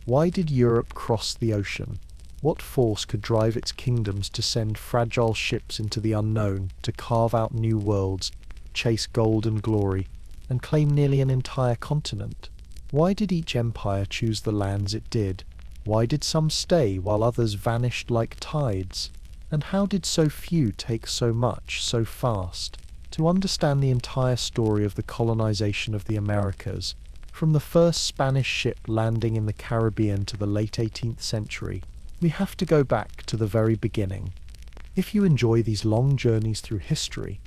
Why did Europe cross the ocean? What force could drive its kingdoms to send fragile ships into the unknown, to carve out new worlds, chase gold and glory, and claim nearly an entire continent? Why did each empire choose the lands it did? Why did some stay while others vanished like tides? And how did so few take so much so fast? To understand the entire story of the colonization of the Americas, from the first Spanish ship landing in the Caribbean to the late 18th century, we have to go back to the very beginning. If you enjoy these long journeys through history,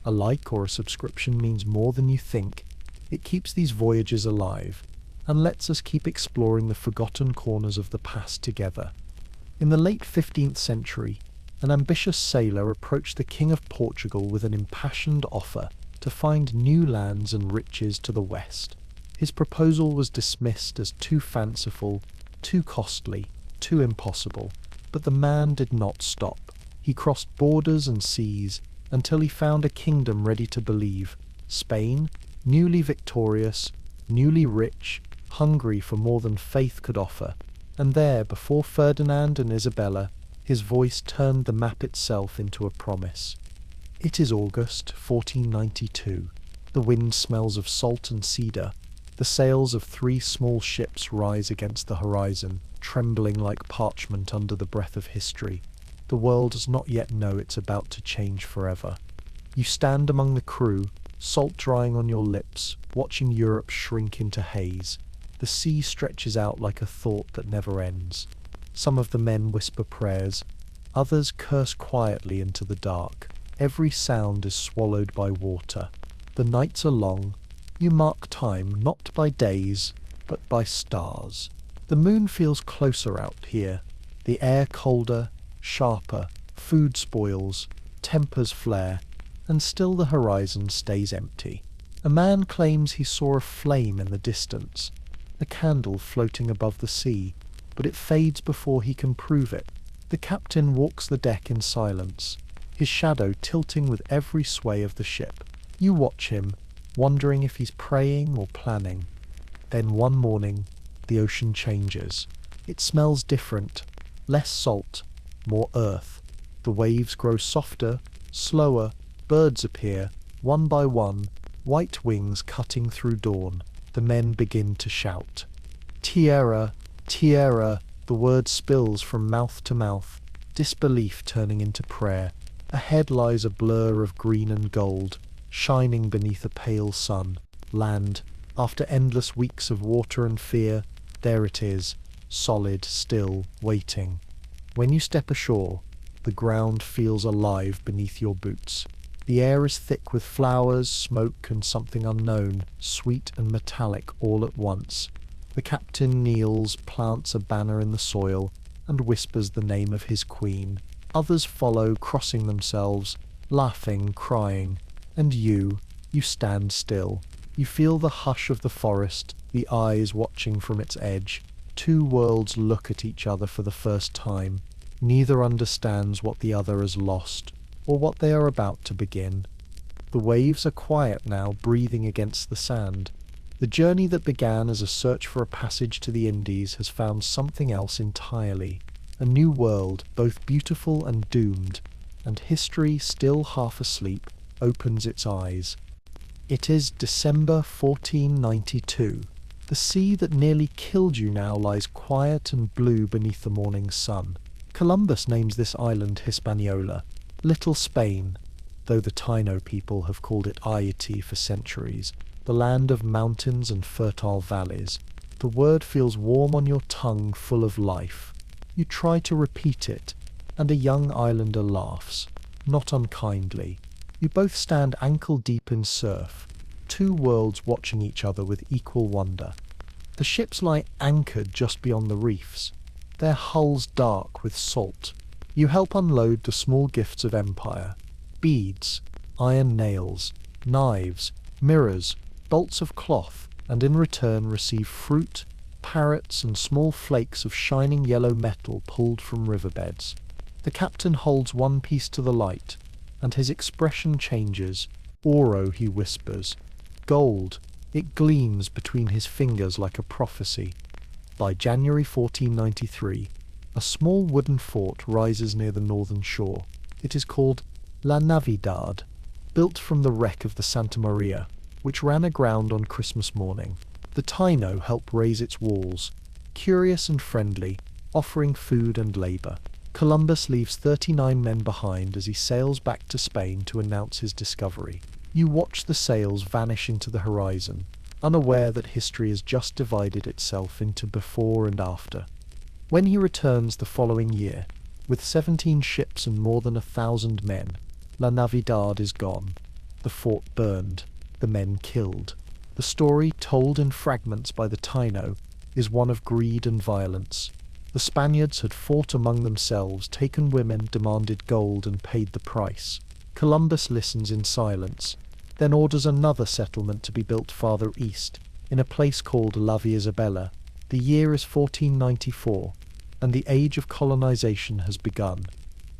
a like or a subscription means more than you think. It keeps these voyages alive and lets us keep exploring the forgotten corners of the past together. In the late 15th century, an ambitious sailor approached the King of Portugal with an impassioned offer to find new lands and riches to the west. His proposal was dismissed as too fanciful, too costly, too impossible, but the man did not stop. He crossed borders and seas until he found a kingdom ready to believe. Spain, newly victorious, newly rich, hungry for more than faith could offer. And there, before Ferdinand and Isabella, his voice turned the map itself into a promise. It is August 1492. The wind smells of salt and cedar. The sails of 3 small ships rise against the horizon, trembling like parchment under the breath of history. The world does not yet know it's about to change forever. You stand among the crew, salt drying on your lips, watching Europe shrink into haze. The sea stretches out like a thought that never ends. Some of the men whisper prayers, others curse quietly into the dark. Every sound is swallowed by water. The nights are long. You mark time not by days, but by stars. The moon feels closer out here. The air colder, sharper, food spoils, tempers flare, and still the horizon stays empty. A man claims he saw a flame in the distance, a candle floating above the sea, but it fades before he can prove it. The captain walks the deck in silence, his shadow tilting with every sway of the ship. You watch him, wondering if he's praying or planning. Then one morning, the ocean changes. It smells different, less salt, more earth. The waves grow softer, slower, birds appear, one by one, white wings cutting through dawn. The men begin to shout. Tierra, tierra, the word spills from mouth to mouth, disbelief turning into prayer. Ahead lies a blur of green and gold, shining beneath a pale sun. Land, after endless weeks of water and fear, there it is, solid, still, waiting. When you step ashore, the ground feels alive beneath your boots. The air is thick with flowers, smoke, and something unknown, sweet and metallic all at once. The captain kneels, plants a banner in the soil, and whispers the name of his queen. Others follow, crossing themselves, laughing, crying. And you stand still. You feel the hush of the forest, the eyes watching from its edge. 2 worlds look at each other for the first time. Neither understands what the other has lost, or what they are about to begin. The waves are quiet now, breathing against the sand. The journey that began as a search for a passage to the Indies has found something else entirely. A new world, both beautiful and doomed, and history, still half asleep, opens its eyes. It is December 1492. The sea that nearly killed you now lies quiet and blue beneath the morning sun. Columbus names this island Hispaniola, Little Spain, though the Taino people have called it Haiti for centuries, the land of mountains and fertile valleys. The word feels warm on your tongue, full of life. You try to repeat it, and a young islander laughs, not unkindly. You both stand ankle-deep in surf, 2 worlds watching each other with equal wonder. The ships lie anchored just beyond the reefs, their hulls dark with salt. You help unload the small gifts of empire: beads, iron nails, knives, mirrors, bolts of cloth, and in return receive fruit, parrots, and small flakes of shining yellow metal pulled from riverbeds. The captain holds one piece to the light, and his expression changes. Oro, he whispers. Gold. It gleams between his fingers like a prophecy. By January 1493, a small wooden fort rises near the northern shore. It is called La Navidad, built from the wreck of the Santa Maria, which ran aground on Christmas morning. The Taino help raise its walls, curious and friendly, offering food and labor. Columbus leaves 39 men behind as he sails back to Spain to announce his discovery. You watch the sails vanish into the horizon, unaware that history has just divided itself into before and after. When he returns the following year, with 17 ships and more than 1,000 men, La Navidad is gone, the fort burned, the men killed. The story, told in fragments by the Taino, is one of greed and violence. The Spaniards had fought among themselves, taken women, demanded gold, and paid the price. Columbus listens in silence, then orders another settlement to be built farther east, in a place called La Isabela. The year is 1494, and the age of colonization has begun.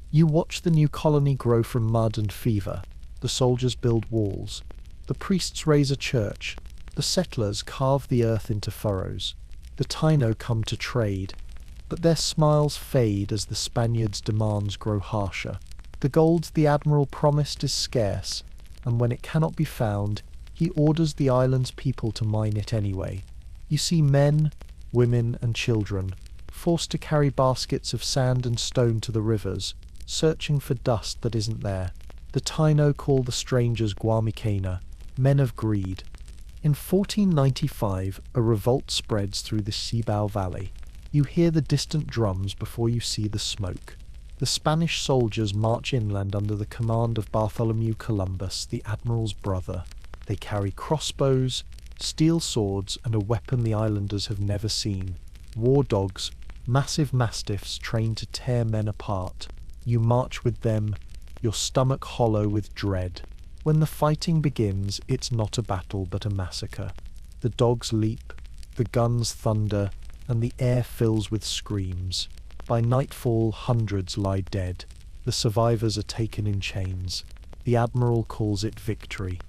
You watch the new colony grow from mud and fever. The soldiers build walls. The priests raise a church. The settlers carve the earth into furrows. The Taino come to trade, but their smiles fade as the Spaniards' demands grow harsher. The gold the admiral promised is scarce, and when it cannot be found, he orders the island's people to mine it anyway. You see men, women, and children forced to carry baskets of sand and stone to the rivers, searching for dust that isn't there. The Taino call the strangers Guamicana, men of greed. In 1495, a revolt spreads through the Cibao Valley. You hear the distant drums before you see the smoke. The Spanish soldiers march inland under the command of Bartholomew Columbus, the admiral's brother. They carry crossbows, steel swords, and a weapon the islanders have never seen. War dogs, massive mastiffs trained to tear men apart. You march with them, your stomach hollow with dread. When the fighting begins, it's not a battle but a massacre. The dogs leap, the guns thunder, and the air fills with screams. By nightfall, hundreds lie dead. The survivors are taken in chains. The admiral calls it victory.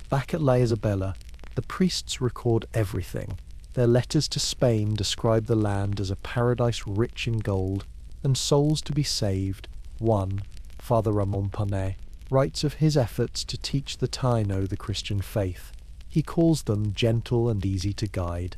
Back at La Isabela, the priests record everything. Their letters to Spain describe the land as a paradise rich in gold and souls to be saved. One, Father Ramon Panet, writes of his efforts to teach the Taino the Christian faith. He calls them gentle and easy to guide.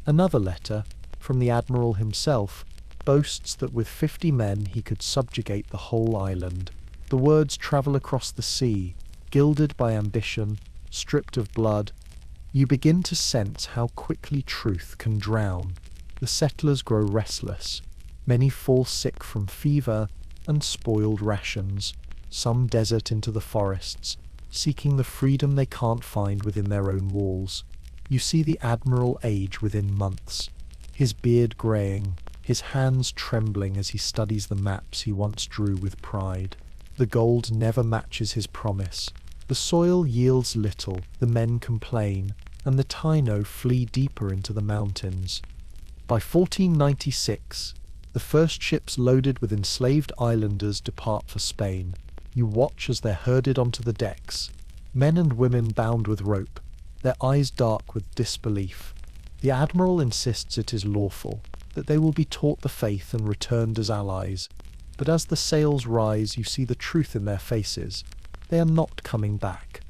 Another letter, from the admiral himself, boasts that with 50 men he could subjugate the whole island. The words travel across the sea, gilded by ambition, stripped of blood. You begin to sense how quickly truth can drown. The settlers grow restless. Many fall sick from fever and spoiled rations. Some desert into the forests, seeking the freedom they can't find within their own walls. You see the admiral age within months, his beard greying, his hands trembling as he studies the maps he once drew with pride. The gold never matches his promise. The soil yields little, the men complain, and the Taino flee deeper into the mountains. By 1496, the first ships loaded with enslaved islanders depart for Spain. You watch as they're herded onto the decks, men and women bound with rope, their eyes dark with disbelief. The admiral insists it is lawful, that they will be taught the faith and returned as allies. But as the sails rise, you see the truth in their faces. They are not coming back.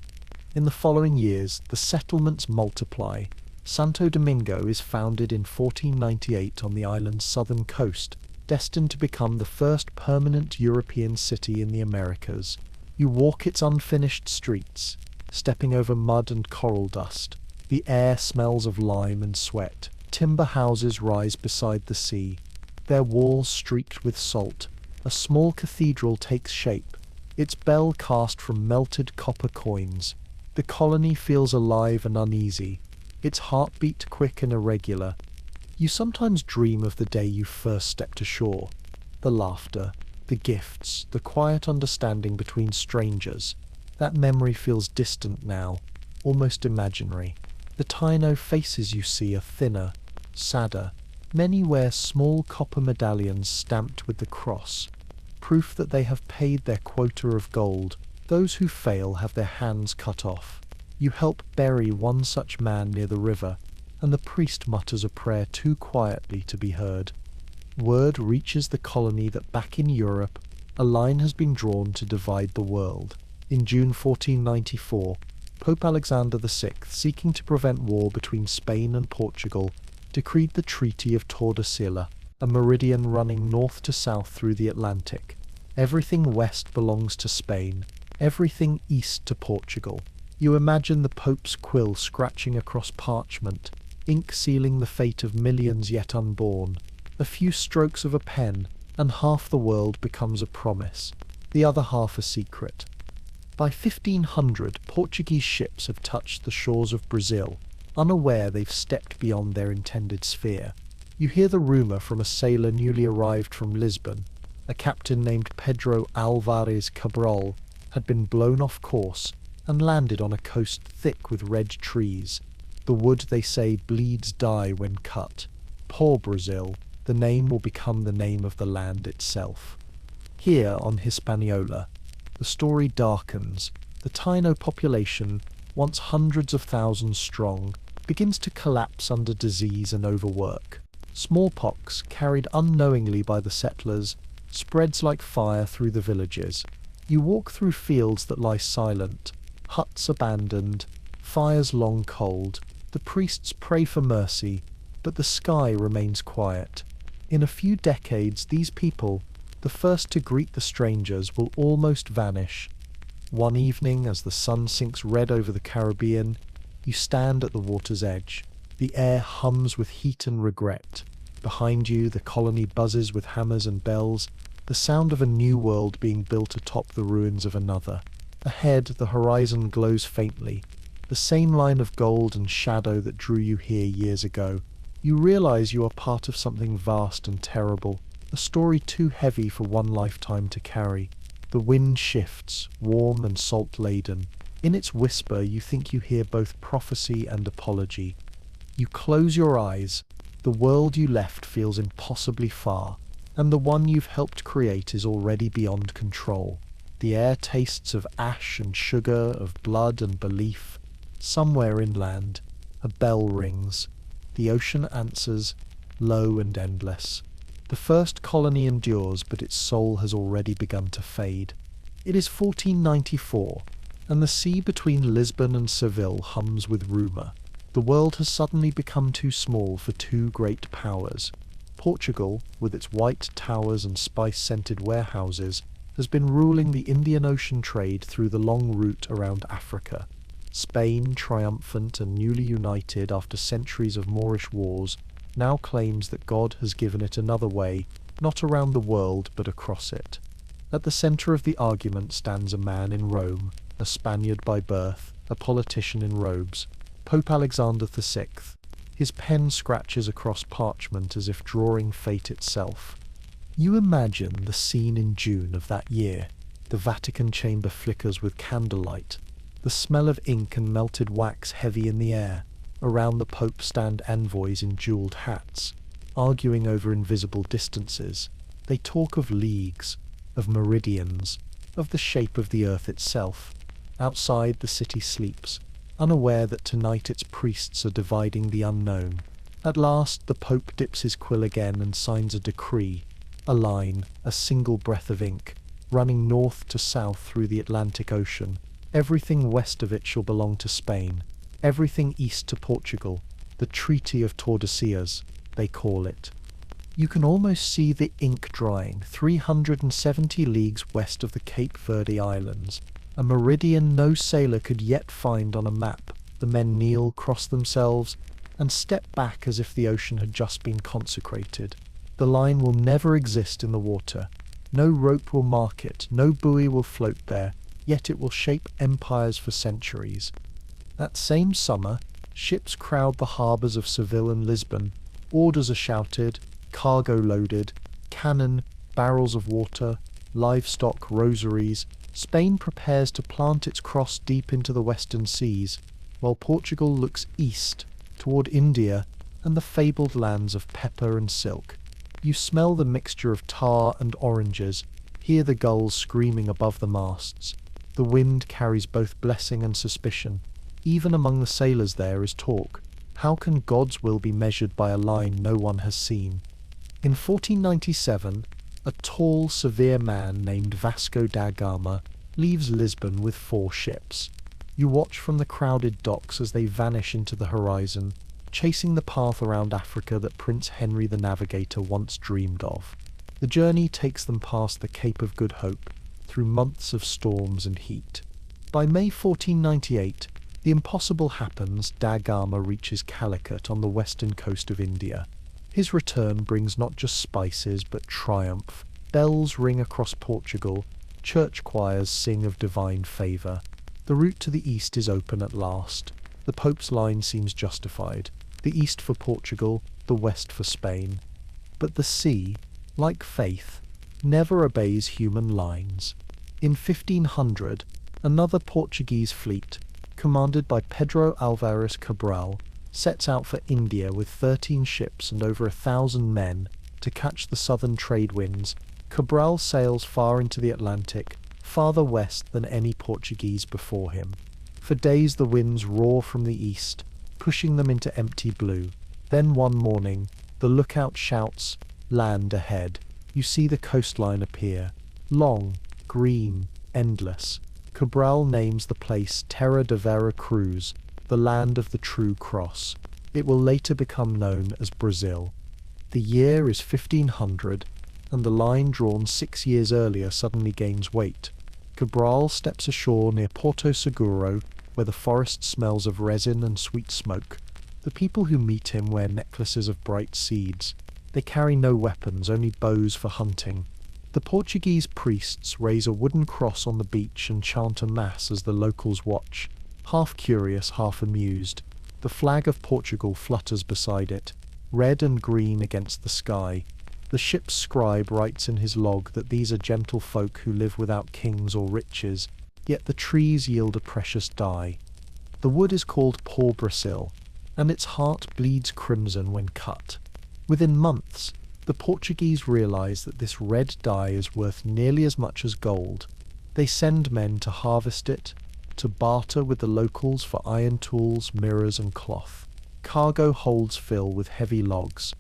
In the following years, the settlements multiply. Santo Domingo is founded in 1498 on the island's southern coast, destined to become the first permanent European city in the Americas. You walk its unfinished streets, stepping over mud and coral dust. The air smells of lime and sweat. Timber houses rise beside the sea, their walls streaked with salt. A small cathedral takes shape, its bell cast from melted copper coins. The colony feels alive and uneasy, its heartbeat quick and irregular. You sometimes dream of the day you first stepped ashore. The laughter, the gifts, the quiet understanding between strangers. That memory feels distant now, almost imaginary. The Taino faces you see are thinner, sadder. Many wear small copper medallions stamped with the cross, proof that they have paid their quota of gold. Those who fail have their hands cut off. You help bury one such man near the river. and the priest mutters a prayer too quietly to be heard. Word reaches the colony that back in Europe, a line has been drawn to divide the world. In June 1494, Pope Alexander VI, seeking to prevent war between Spain and Portugal, decreed the Treaty of Tordesillas, a meridian running north to south through the Atlantic. Everything west belongs to Spain, everything east to Portugal. You imagine the Pope's quill scratching across parchment, ink sealing the fate of millions yet unborn. A few strokes of a pen, and half the world becomes a promise, the other half a secret. By 1500, Portuguese ships have touched the shores of Brazil, unaware they've stepped beyond their intended sphere. You hear the rumour from a sailor newly arrived from Lisbon. A captain named Pedro Alvarez Cabral had been blown off course and landed on a coast thick with red trees. The wood, they say, bleeds dye when cut. Poor Brazil, the name will become the name of the land itself. Here on Hispaniola, the story darkens. The Taino population, once hundreds of thousands strong, begins to collapse under disease and overwork. Smallpox, carried unknowingly by the settlers, spreads like fire through the villages. You walk through fields that lie silent, huts abandoned, fires long cold. The priests pray for mercy, but the sky remains quiet. In a few decades, these people, the first to greet the strangers, will almost vanish. One evening, as the sun sinks red over the Caribbean, you stand at the water's edge. The air hums with heat and regret. Behind you, the colony buzzes with hammers and bells, the sound of a new world being built atop the ruins of another. Ahead, the horizon glows faintly, the same line of gold and shadow that drew you here years ago. You realize you are part of something vast and terrible, a story too heavy for one lifetime to carry. The wind shifts, warm and salt-laden. In its whisper, you think you hear both prophecy and apology. You close your eyes. The world you left feels impossibly far, and the one you've helped create is already beyond control. The air tastes of ash and sugar, of blood and belief. Somewhere inland, a bell rings. The ocean answers, low and endless. The first colony endures, but its soul has already begun to fade. It is 1494, and the sea between Lisbon and Seville hums with rumour. The world has suddenly become too small for two great powers. Portugal, with its white towers and spice-scented warehouses, has been ruling the Indian Ocean trade through the long route around Africa. Spain, triumphant and newly united after centuries of Moorish wars, now claims that God has given it another way, not around the world but across it. At the centre of the argument stands a man in Rome, a Spaniard by birth, a politician in robes, Pope Alexander VI. His pen scratches across parchment as if drawing fate itself. You imagine the scene in June of that year. The Vatican chamber flickers with candlelight, the smell of ink and melted wax heavy in the air. Around the Pope stand envoys in jewelled hats, arguing over invisible distances. They talk of leagues, of meridians, of the shape of the earth itself. Outside, the city sleeps, unaware that tonight its priests are dividing the unknown. At last, the Pope dips his quill again and signs a decree, a line, a single breath of ink, running north to south through the Atlantic Ocean. Everything west of it shall belong to Spain, everything east to Portugal. The Treaty of Tordesillas, they call it. You can almost see the ink drying 370 leagues west of the Cape Verde Islands, a meridian no sailor could yet find on a map. The men kneel, cross themselves, and step back as if the ocean had just been consecrated. The line will never exist in the water. No rope will mark it, no buoy will float there, yet it will shape empires for centuries. That same summer, ships crowd the harbours of Seville and Lisbon. Orders are shouted, cargo loaded, cannon, barrels of water, livestock, rosaries. Spain prepares to plant its cross deep into the western seas, while Portugal looks east, toward India and the fabled lands of pepper and silk. You smell the mixture of tar and oranges, hear the gulls screaming above the masts. The wind carries both blessing and suspicion. Even among the sailors there is talk. How can God's will be measured by a line no one has seen? In 1497, a tall, severe man named Vasco da Gama leaves Lisbon with 4 ships. You watch from the crowded docks as they vanish into the horizon, chasing the path around Africa that Prince Henry the Navigator once dreamed of. The journey takes them past the Cape of Good Hope, through months of storms and heat. By May 1498, the impossible happens. Da Gama reaches Calicut on the western coast of India. His return brings not just spices but triumph. Bells ring across Portugal, church choirs sing of divine favour. The route to the east is open at last. The Pope's line seems justified. The east for Portugal, the west for Spain. But the sea, like faith, never obeys human lines. In 1500, another Portuguese fleet, commanded by Pedro Álvares Cabral, sets out for India with 13 ships and over 1,000 men to catch the southern trade winds. Cabral sails far into the Atlantic, farther west than any Portuguese before him. For days the winds roar from the east, pushing them into empty blue. Then one morning, the lookout shouts, "Land ahead." You see the coastline appear, long, green, endless. Cabral names the place Terra de Vera Cruz, the land of the true cross. It will later become known as Brazil. The year is 1500, and the line drawn 6 years earlier suddenly gains weight. Cabral steps ashore near Porto Seguro, where the forest smells of resin and sweet smoke. The people who meet him wear necklaces of bright seeds. They carry no weapons, only bows for hunting. The Portuguese priests raise a wooden cross on the beach and chant a mass as the locals watch, half curious, half amused. The flag of Portugal flutters beside it, red and green against the sky. The ship's scribe writes in his log that these are gentle folk who live without kings or riches, yet the trees yield a precious dye. The wood is called pau Brasil, and its heart bleeds crimson when cut. Within months, the Portuguese realize that this red dye is worth nearly as much as gold. They send men to harvest it, to barter with the locals for iron tools, mirrors, and cloth. Cargo holds fill with heavy logs.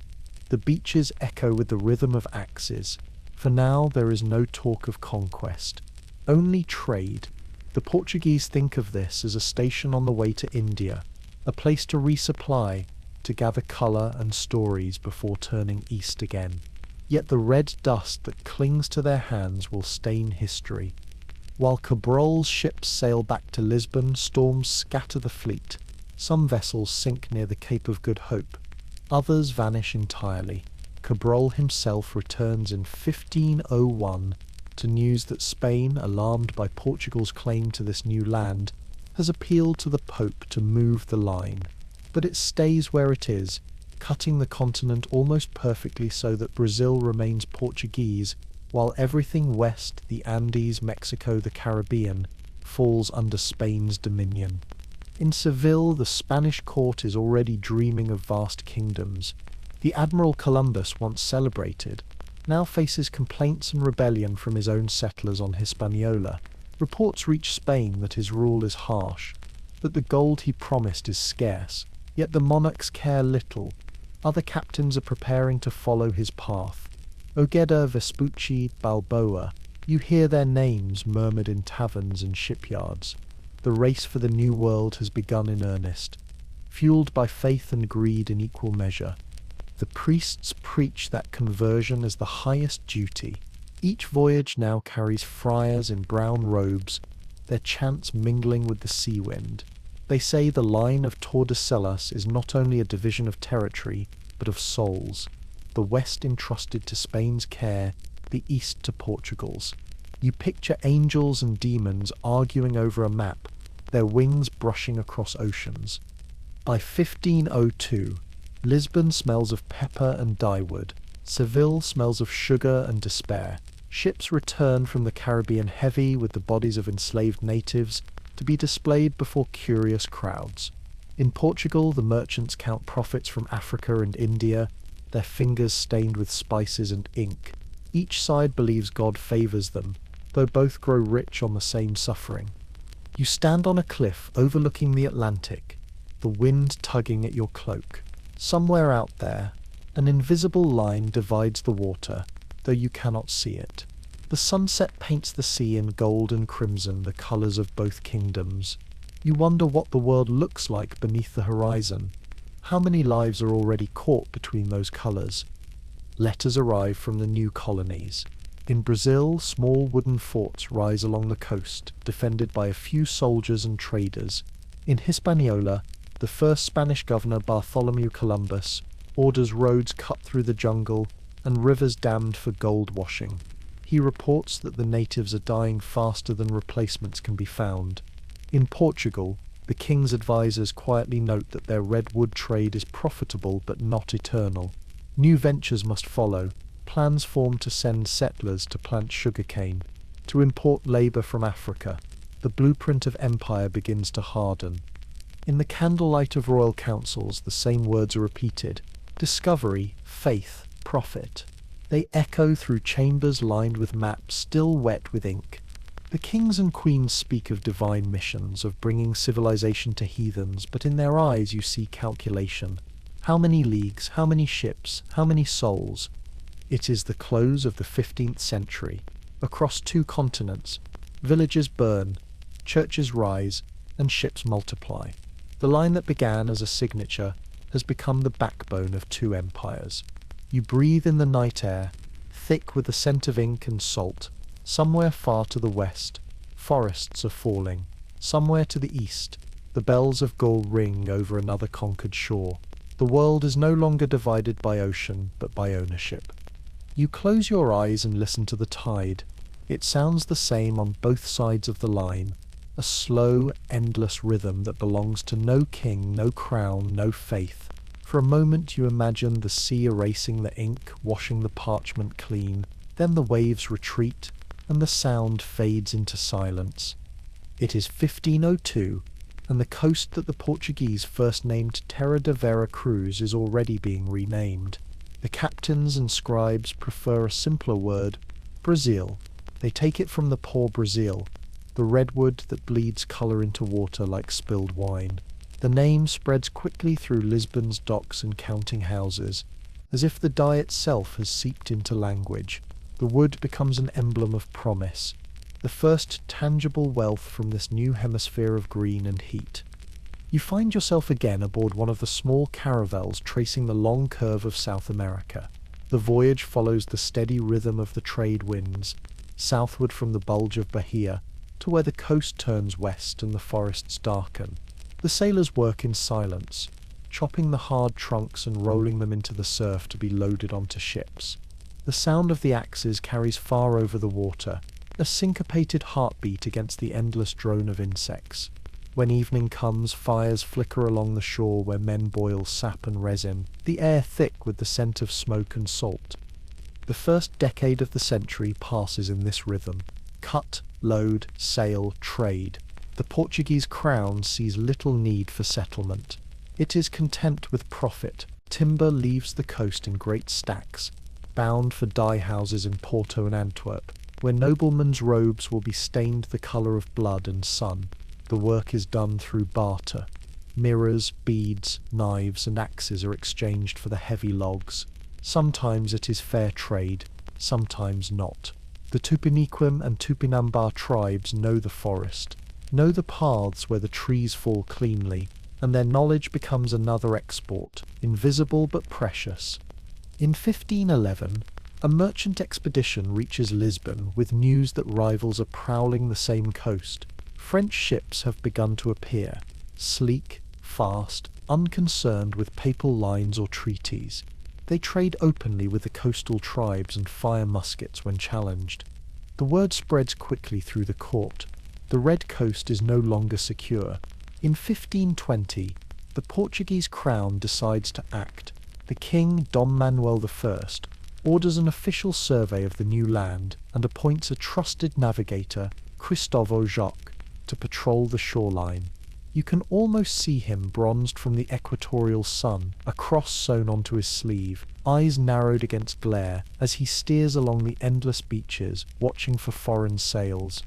The beaches echo with the rhythm of axes. For now there is no talk of conquest, only trade. The Portuguese think of this as a station on the way to India, a place to resupply, to gather colour and stories before turning east again. Yet the red dust that clings to their hands will stain history. While Cabral's ships sail back to Lisbon, storms scatter the fleet. Some vessels sink near the Cape of Good Hope. Others vanish entirely. Cabral himself returns in 1501 to news that Spain, alarmed by Portugal's claim to this new land, has appealed to the Pope to move the line. But it stays where it is, cutting the continent almost perfectly so that Brazil remains Portuguese, while everything west, the Andes, Mexico, the Caribbean, falls under Spain's dominion. In Seville, the Spanish court is already dreaming of vast kingdoms. The Admiral Columbus, once celebrated, now faces complaints and rebellion from his own settlers on Hispaniola. Reports reach Spain that his rule is harsh, that the gold he promised is scarce, yet the monarchs care little. Other captains are preparing to follow his path. Ojeda, Vespucci, Balboa, you hear their names murmured in taverns and shipyards. The race for the New World has begun in earnest, fueled by faith and greed in equal measure. The priests preach that conversion is the highest duty. Each voyage now carries friars in brown robes, their chants mingling with the sea wind. They say the line of Tordesillas is not only a division of territory, but of souls. The west entrusted to Spain's care, the east to Portugal's. You picture angels and demons arguing over a map, their wings brushing across oceans. By 1502, Lisbon smells of pepper and dyewood. Seville smells of sugar and despair. Ships return from the Caribbean heavy with the bodies of enslaved natives to be displayed before curious crowds. In Portugal, the merchants count profits from Africa and India, their fingers stained with spices and ink. Each side believes God favours them, though both grow rich on the same suffering. You stand on a cliff overlooking the Atlantic. the wind tugging at your cloak. Somewhere out there, an invisible line divides the water, though you cannot see it. The sunset paints the sea in gold and crimson, the colours of both kingdoms. You wonder what the world looks like beneath the horizon. How many lives are already caught between those colours? Letters arrive from the new colonies. In Brazil, small wooden forts rise along the coast, defended by a few soldiers and traders. In Hispaniola, the first Spanish governor, Bartholomew Columbus, orders roads cut through the jungle and rivers dammed for gold washing. He reports that the natives are dying faster than replacements can be found. In Portugal, the king's advisors quietly note that their redwood trade is profitable but not eternal. New ventures must follow. Plans form to send settlers to plant sugarcane, to import labour from Africa. The blueprint of empire begins to harden. In the candlelight of royal councils, the same words are repeated: discovery, faith, profit. They echo through chambers lined with maps still wet with ink. The kings and queens speak of divine missions, of bringing civilization to heathens, but in their eyes you see calculation. How many leagues, how many ships, how many souls? It is the close of the 15th century. Across 2 continents, villages burn, churches rise, and ships multiply. The line that began as a signature has become the backbone of 2 empires. You breathe in the night air, thick with the scent of ink and salt. Somewhere far to the west, forests are falling. Somewhere to the east, the bells of Gaul ring over another conquered shore. The world is no longer divided by ocean, but by ownership. You close your eyes and listen to the tide. It sounds the same on both sides of the line, a slow, endless rhythm that belongs to no king, no crown, no faith. For a moment you imagine the sea erasing the ink, washing the parchment clean. Then the waves retreat, and the sound fades into silence. It is 1502, and the coast that the Portuguese first named Terra de Vera Cruz is already being renamed. The captains and scribes prefer a simpler word, Brazil. They take it from the poor Brazil, the redwood that bleeds colour into water like spilled wine. The name spreads quickly through Lisbon's docks and counting houses, as if the dye itself has seeped into language. The wood becomes an emblem of promise, the first tangible wealth from this new hemisphere of green and heat. You find yourself again aboard one of the small caravels tracing the long curve of South America. The voyage follows the steady rhythm of the trade winds, southward from the bulge of Bahia to where the coast turns west and the forests darken. The sailors work in silence, chopping the hard trunks and rolling them into the surf to be loaded onto ships. The sound of the axes carries far over the water, a syncopated heartbeat against the endless drone of insects. When evening comes, fires flicker along the shore where men boil sap and resin, the air thick with the scent of smoke and salt. The first decade of the century passes in this rhythm. Cut, load, sail, trade. The Portuguese crown sees little need for settlement. It is content with profit. Timber leaves the coast in great stacks, bound for dye houses in Porto and Antwerp, where noblemen's robes will be stained the colour of blood and sun. The work is done through barter. Mirrors, beads, knives and axes are exchanged for the heavy logs. Sometimes it is fair trade, sometimes not. The Tupiniquim and Tupinambá tribes know the forest, know the paths where the trees fall cleanly, and their knowledge becomes another export, invisible but precious. In 1511, a merchant expedition reaches Lisbon with news that rivals are prowling the same coast. French ships have begun to appear, sleek, fast, unconcerned with papal lines or treaties. They trade openly with the coastal tribes and fire muskets when challenged. The word spreads quickly through the court. The Red Coast is no longer secure. In 1520, the Portuguese crown decides to act. The king, Dom Manuel I, orders an official survey of the new land and appoints a trusted navigator, Cristóvão Jacques, to patrol the shoreline. You can almost see him bronzed from the equatorial sun, a cross sewn onto his sleeve, eyes narrowed against glare, as he steers along the endless beaches, watching for foreign sails.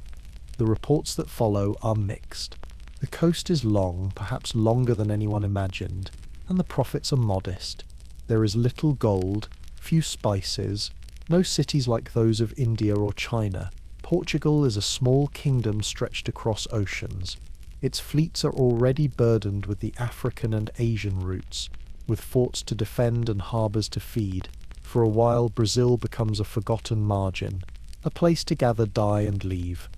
The reports that follow are mixed. The coast is long, perhaps longer than anyone imagined, and the profits are modest. There is little gold, few spices, no cities like those of India or China. Portugal is a small kingdom stretched across oceans. Its fleets are already burdened with the African and Asian routes, with forts to defend and harbours to feed. For a while Brazil becomes a forgotten margin, a place to gather dye and leave.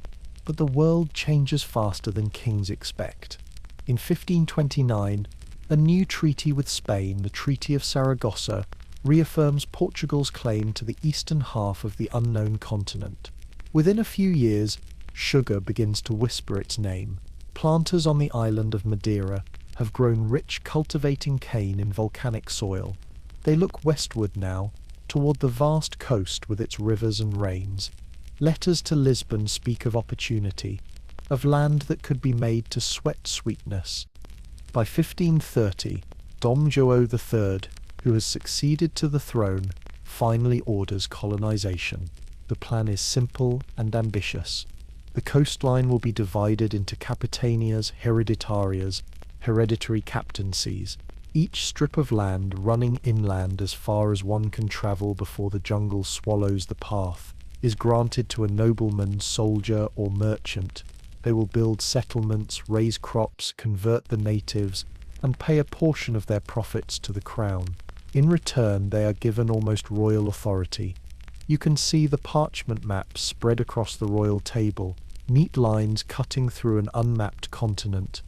But the world changes faster than kings expect. In 1529, a new treaty with Spain, the Treaty of Saragossa, reaffirms Portugal's claim to the eastern half of the unknown continent. Within a few years, sugar begins to whisper its name. Planters on the island of Madeira have grown rich cultivating cane in volcanic soil. They look westward now, toward the vast coast with its rivers and rains. Letters to Lisbon speak of opportunity, of land that could be made to sweat sweetness. By 1530, Dom João III, who has succeeded to the throne, finally orders colonization. The plan is simple and ambitious. The coastline will be divided into capitanias hereditarias, hereditary captaincies, each strip of land running inland as far as one can travel before the jungle swallows the path, is granted to a nobleman, soldier, or merchant. They will build settlements, raise crops, convert the natives, and pay a portion of their profits to the crown. In return, they are given almost royal authority. You can see the parchment maps spread across the royal table, neat lines cutting through an unmapped continent.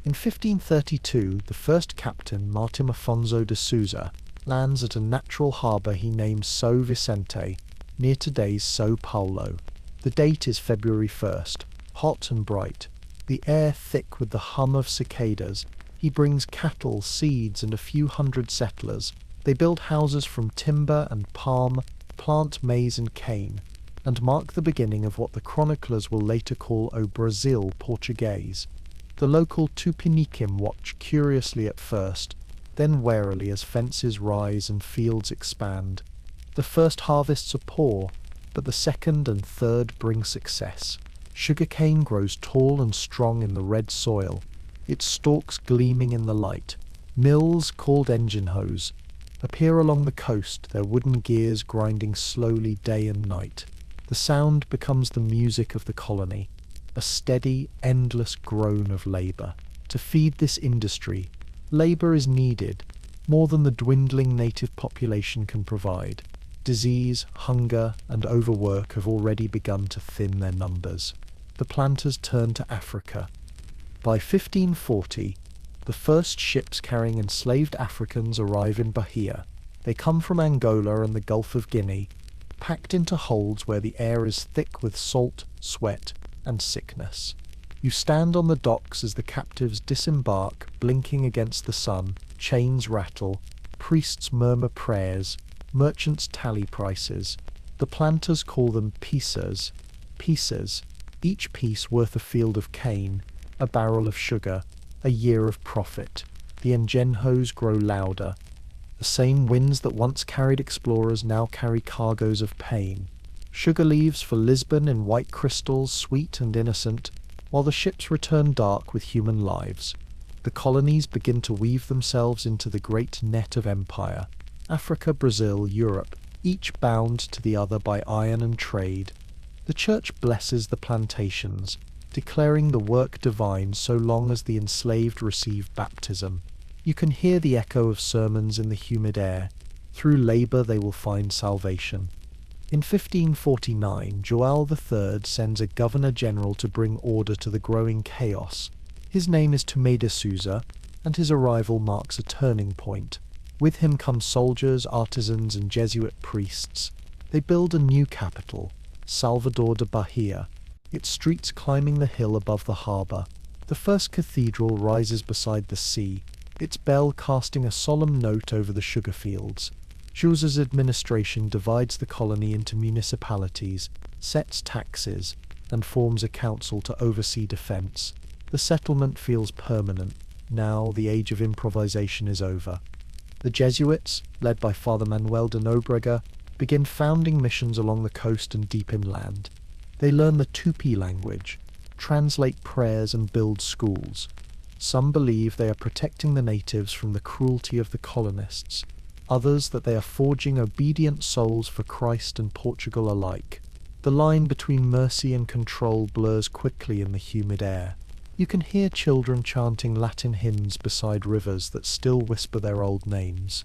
In 1532, the first captain, Martim Afonso de Souza, lands at a natural harbour he names São Vicente, near today's São Paulo. The date is February 1st, hot and bright, the air thick with the hum of cicadas. He brings cattle, seeds, and a few hundred settlers. They build houses from timber and palm, plant maize and cane, and mark the beginning of what the chroniclers will later call O Brasil Portuguese. The local Tupiniquim watch curiously at first, then warily as fences rise and fields expand. The first harvests are poor, but the second and third bring success. Sugarcane grows tall and strong in the red soil, its stalks gleaming in the light. Mills, called engine hoes, appear along the coast, their wooden gears grinding slowly day and night. The sound becomes the music of the colony, a steady, endless groan of labour. To feed this industry, labour is needed, more than the dwindling native population can provide. Disease, hunger, and overwork have already begun to thin their numbers. The planters turn to Africa. By 1540, the first ships carrying enslaved Africans arrive in Bahia. They come from Angola and the Gulf of Guinea, packed into holds where the air is thick with salt, sweat, and sickness. You stand on the docks as the captives disembark, blinking against the sun. Chains rattle, priests murmur prayers, merchants tally prices. The planters call them pieces, each piece worth a field of cane, a barrel of sugar, a year of profit. The engenhos grow louder. The same winds that once carried explorers now carry cargoes of pain. Sugar leaves for Lisbon in white crystals, sweet and innocent, while the ships return dark with human lives. The colonies begin to weave themselves into the great net of empire. Africa, Brazil, Europe, each bound to the other by iron and trade. The church blesses the plantations, declaring the work divine so long as the enslaved receive baptism. You can hear the echo of sermons in the humid air. Through labour they will find salvation. In 1549, João III sends a governor-general to bring order to the growing chaos. His name is Tomé de Souza, and his arrival marks a turning point. With him come soldiers, artisans, and Jesuit priests. They build a new capital, Salvador da Bahia, its streets climbing the hill above the harbour. The first cathedral rises beside the sea, its bell casting a solemn note over the sugar fields. José's administration divides the colony into municipalities, sets taxes, and forms a council to oversee defence. The settlement feels permanent. Now the age of improvisation is over. The Jesuits, led by Father Manuel de Nobrega, begin founding missions along the coast and deep inland. They learn the Tupi language, translate prayers and build schools. Some believe they are protecting the natives from the cruelty of the colonists, others that they are forging obedient souls for Christ and Portugal alike. The line between mercy and control blurs quickly in the humid air. You can hear children chanting Latin hymns beside rivers that still whisper their old names.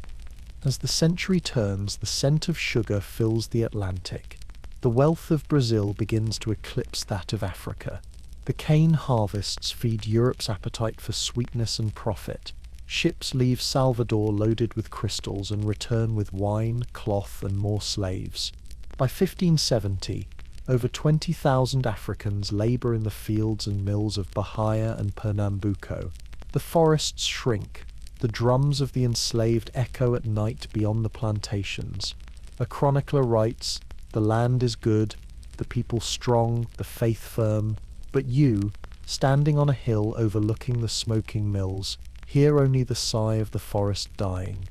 As the century turns, the scent of sugar fills the Atlantic. The wealth of Brazil begins to eclipse that of Africa. The cane harvests feed Europe's appetite for sweetness and profit. Ships leave Salvador loaded with crystals and return with wine, cloth, and more slaves. By 1570, over 20,000 Africans labor in the fields and mills of Bahia and Pernambuco. The forests shrink. The drums of the enslaved echo at night beyond the plantations. A chronicler writes, "The land is good, the people strong, the faith firm, but you, standing on a hill overlooking the smoking mills, hear only the sigh of the forest dying."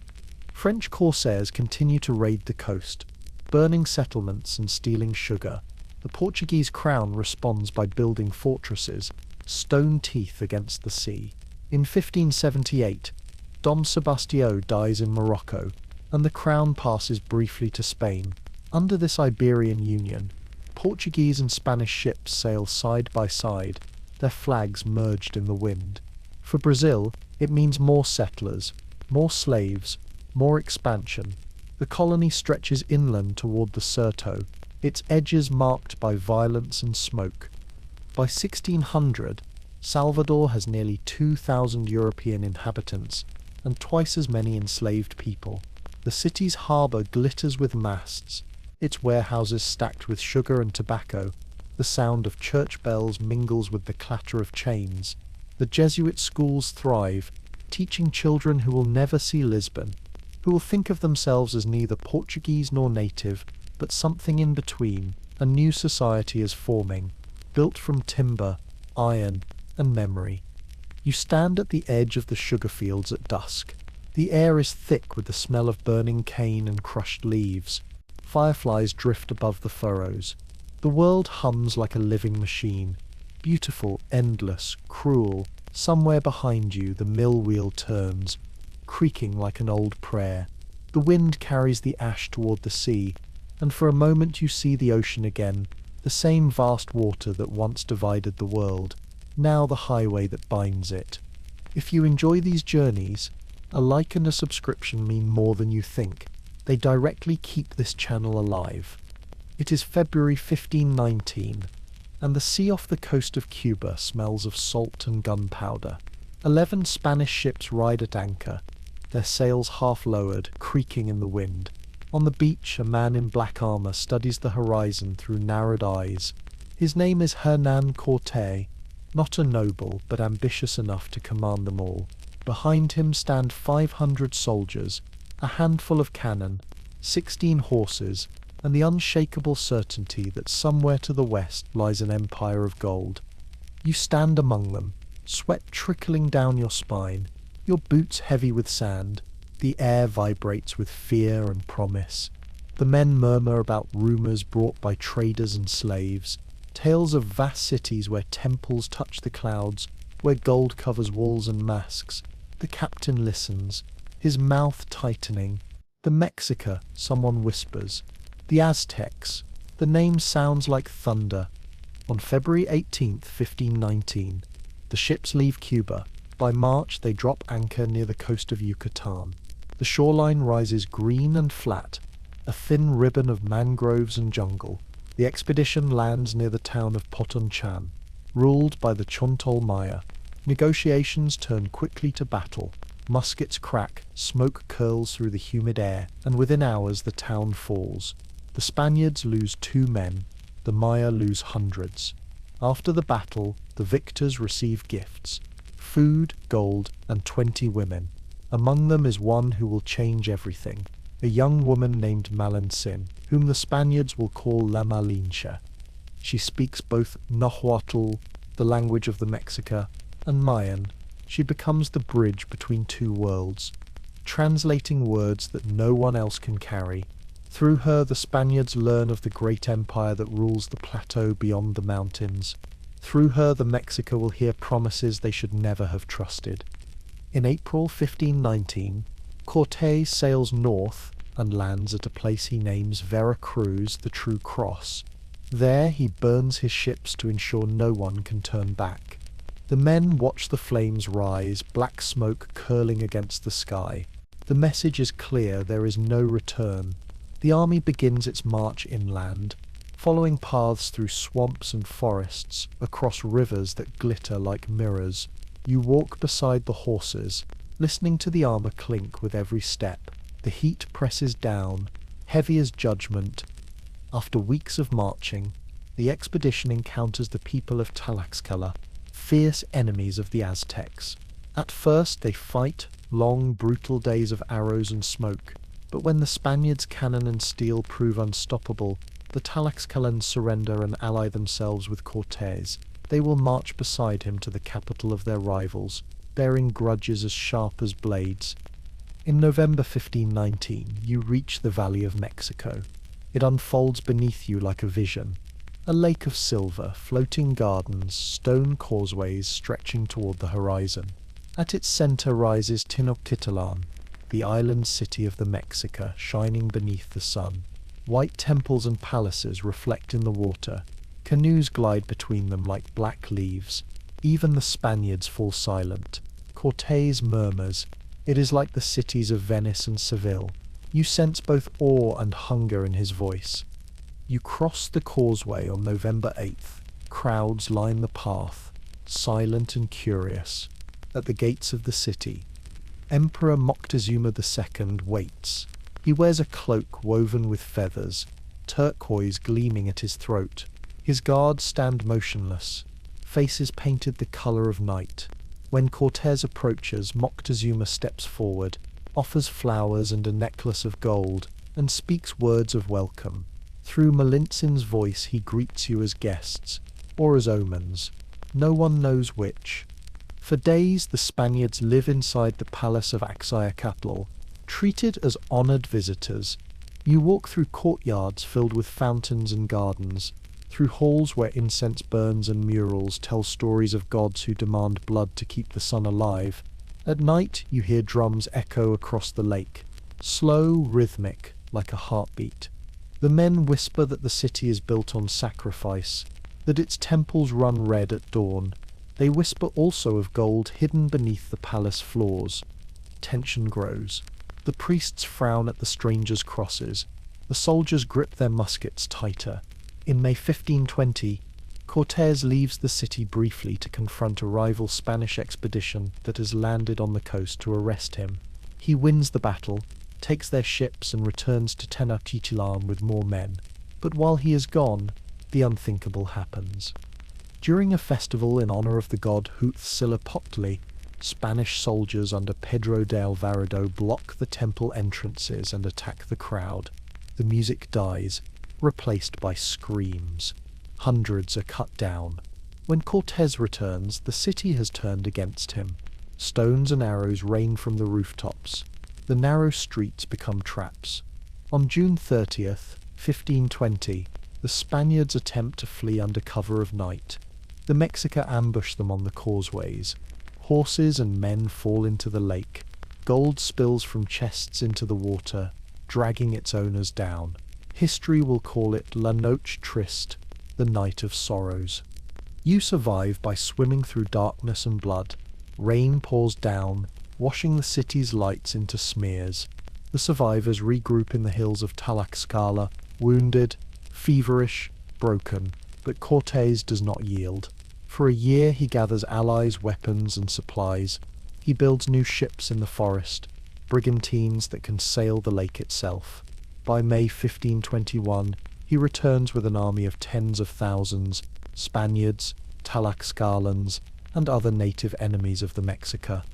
French corsairs continue to raid the coast, burning settlements and stealing sugar. The Portuguese crown responds by building fortresses, stone teeth against the sea. In 1578, Dom Sebastião dies in Morocco, and the crown passes briefly to Spain. Under this Iberian Union, Portuguese and Spanish ships sail side by side, their flags merged in the wind. For Brazil, it means more settlers, more slaves, more expansion. The colony stretches inland toward the Sertão, its edges marked by violence and smoke. By 1600, Salvador has nearly 2,000 European inhabitants and twice as many enslaved people. The city's harbour glitters with masts, its warehouses stacked with sugar and tobacco. The sound of church bells mingles with the clatter of chains. The Jesuit schools thrive, teaching children who will never see Lisbon, who will think of themselves as neither Portuguese nor native, but something in between. A new society is forming, built from timber, iron, and memory. You stand at the edge of the sugar fields at dusk. The air is thick with the smell of burning cane and crushed leaves. Fireflies drift above the furrows. The world hums like a living machine. Beautiful, endless, cruel. Somewhere behind you the mill wheel turns, creaking like an old prayer. The wind carries the ash toward the sea, and for a moment you see the ocean again, the same vast water that once divided the world, now the highway that binds it. If you enjoy these journeys, a like and a subscription mean more than you think. They directly keep this channel alive. It is February 1519, and the sea off the coast of Cuba smells of salt and gunpowder. 11 Spanish ships ride at anchor, their sails half lowered, creaking in the wind. On the beach, a man in black armor studies the horizon through narrowed eyes. His name is Hernán Cortés, not a noble, but ambitious enough to command them all. Behind him stand 500 soldiers, a handful of cannon, 16 horses, and the unshakable certainty that somewhere to the west lies an empire of gold. You stand among them, sweat trickling down your spine, your boots heavy with sand. The air vibrates with fear and promise. The men murmur about rumors brought by traders and slaves, tales of vast cities where temples touch the clouds, where gold covers walls and masks. The captain listens, his mouth tightening. The Mexica, someone whispers. The Aztecs. The name sounds like thunder. On February 18th, 1519, the ships leave Cuba. By March, they drop anchor near the coast of Yucatan. The shoreline rises green and flat, a thin ribbon of mangroves and jungle. The expedition lands near the town of Potonchan, ruled by the Chontol Maya. Negotiations turn quickly to battle. Muskets crack, smoke curls through the humid air, and within hours the town falls. The Spaniards lose 2 men, the Maya lose hundreds. After the battle, the victors receive gifts: food, gold, and 20 women. Among them is one who will change everything, a young woman named Malintzin, whom the Spaniards will call La Malinche. She speaks both Nahuatl, the language of the Mexica, and Mayan. She becomes the bridge between 2 worlds, translating words that no one else can carry. Through her, the Spaniards learn of the great empire that rules the plateau beyond the mountains. Through her, the Mexica will hear promises they should never have trusted. In April 1519, Cortés sails north and lands at a place he names Vera Cruz, the True Cross. There he burns his ships to ensure no one can turn back. The men watch the flames rise, black smoke curling against the sky. The message is clear, there is no return. The army begins its march inland, following paths through swamps and forests, across rivers that glitter like mirrors. You walk beside the horses, listening to the armor clink with every step. The heat presses down, heavy as judgment. After weeks of marching, the expedition encounters the people of Tlaxcala, fierce enemies of the Aztecs. At first they fight, long, brutal days of arrows and smoke, but when the Spaniards' cannon and steel prove unstoppable, the Tlaxcalans surrender and ally themselves with Cortés. They will march beside him to the capital of their rivals, bearing grudges as sharp as blades. In November 1519, you reach the Valley of Mexico. It unfolds beneath you like a vision. A lake of silver, floating gardens, stone causeways stretching toward the horizon. At its center rises Tenochtitlan, the island city of the Mexica, shining beneath the sun. White temples and palaces reflect in the water. Canoes glide between them like black leaves. Even the Spaniards fall silent. Cortés murmurs. It is like the cities of Venice and Seville. You sense both awe and hunger in his voice. You cross the causeway on November 8th. Crowds line the path, silent and curious. At the gates of the city, Emperor Moctezuma II waits. He wears a cloak woven with feathers, turquoise gleaming at his throat. His guards stand motionless, faces painted the color of night. When Cortés approaches, Moctezuma steps forward, offers flowers and a necklace of gold, and speaks words of welcome. Through Malintzин's voice he greets you as guests, or as omens. No one knows which. For days the Spaniards live inside the palace of Axayacatl, treated as honored visitors. You walk through courtyards filled with fountains and gardens, through halls where incense burns and murals tell stories of gods who demand blood to keep the sun alive. At night you hear drums echo across the lake, slow, rhythmic, like a heartbeat. The men whisper that the city is built on sacrifice, that its temples run red at dawn. They whisper also of gold hidden beneath the palace floors. Tension grows. The priests frown at the strangers' crosses. The soldiers grip their muskets tighter. In May 1520, Cortés leaves the city briefly to confront a rival Spanish expedition that has landed on the coast to arrest him. He wins the battle, takes their ships and returns to Tenochtitlan with more men. But while he is gone, the unthinkable happens. During a festival in honor of the god Huitzilopochtli, Spanish soldiers under Pedro de Alvarado block the temple entrances and attack the crowd. The music dies, replaced by screams. Hundreds are cut down. When Cortés returns, the city has turned against him. Stones and arrows rain from the rooftops. The narrow streets become traps. On June 30th, 1520, the Spaniards attempt to flee under cover of night. The Mexica ambush them on the causeways. Horses and men fall into the lake. Gold spills from chests into the water, dragging its owners down. History will call it La Noche Triste, the night of sorrows. You survive by swimming through darkness and blood. Rain pours down, washing the city's lights into smears. The survivors regroup in the hills of Tlaxcala, wounded, feverish, broken, but Cortés does not yield. For a year he gathers allies, weapons, and supplies. He builds new ships in the forest, brigantines that can sail the lake itself. By May 1521, he returns with an army of tens of thousands, Spaniards, Tlaxcalans, and other native enemies of the Mexica.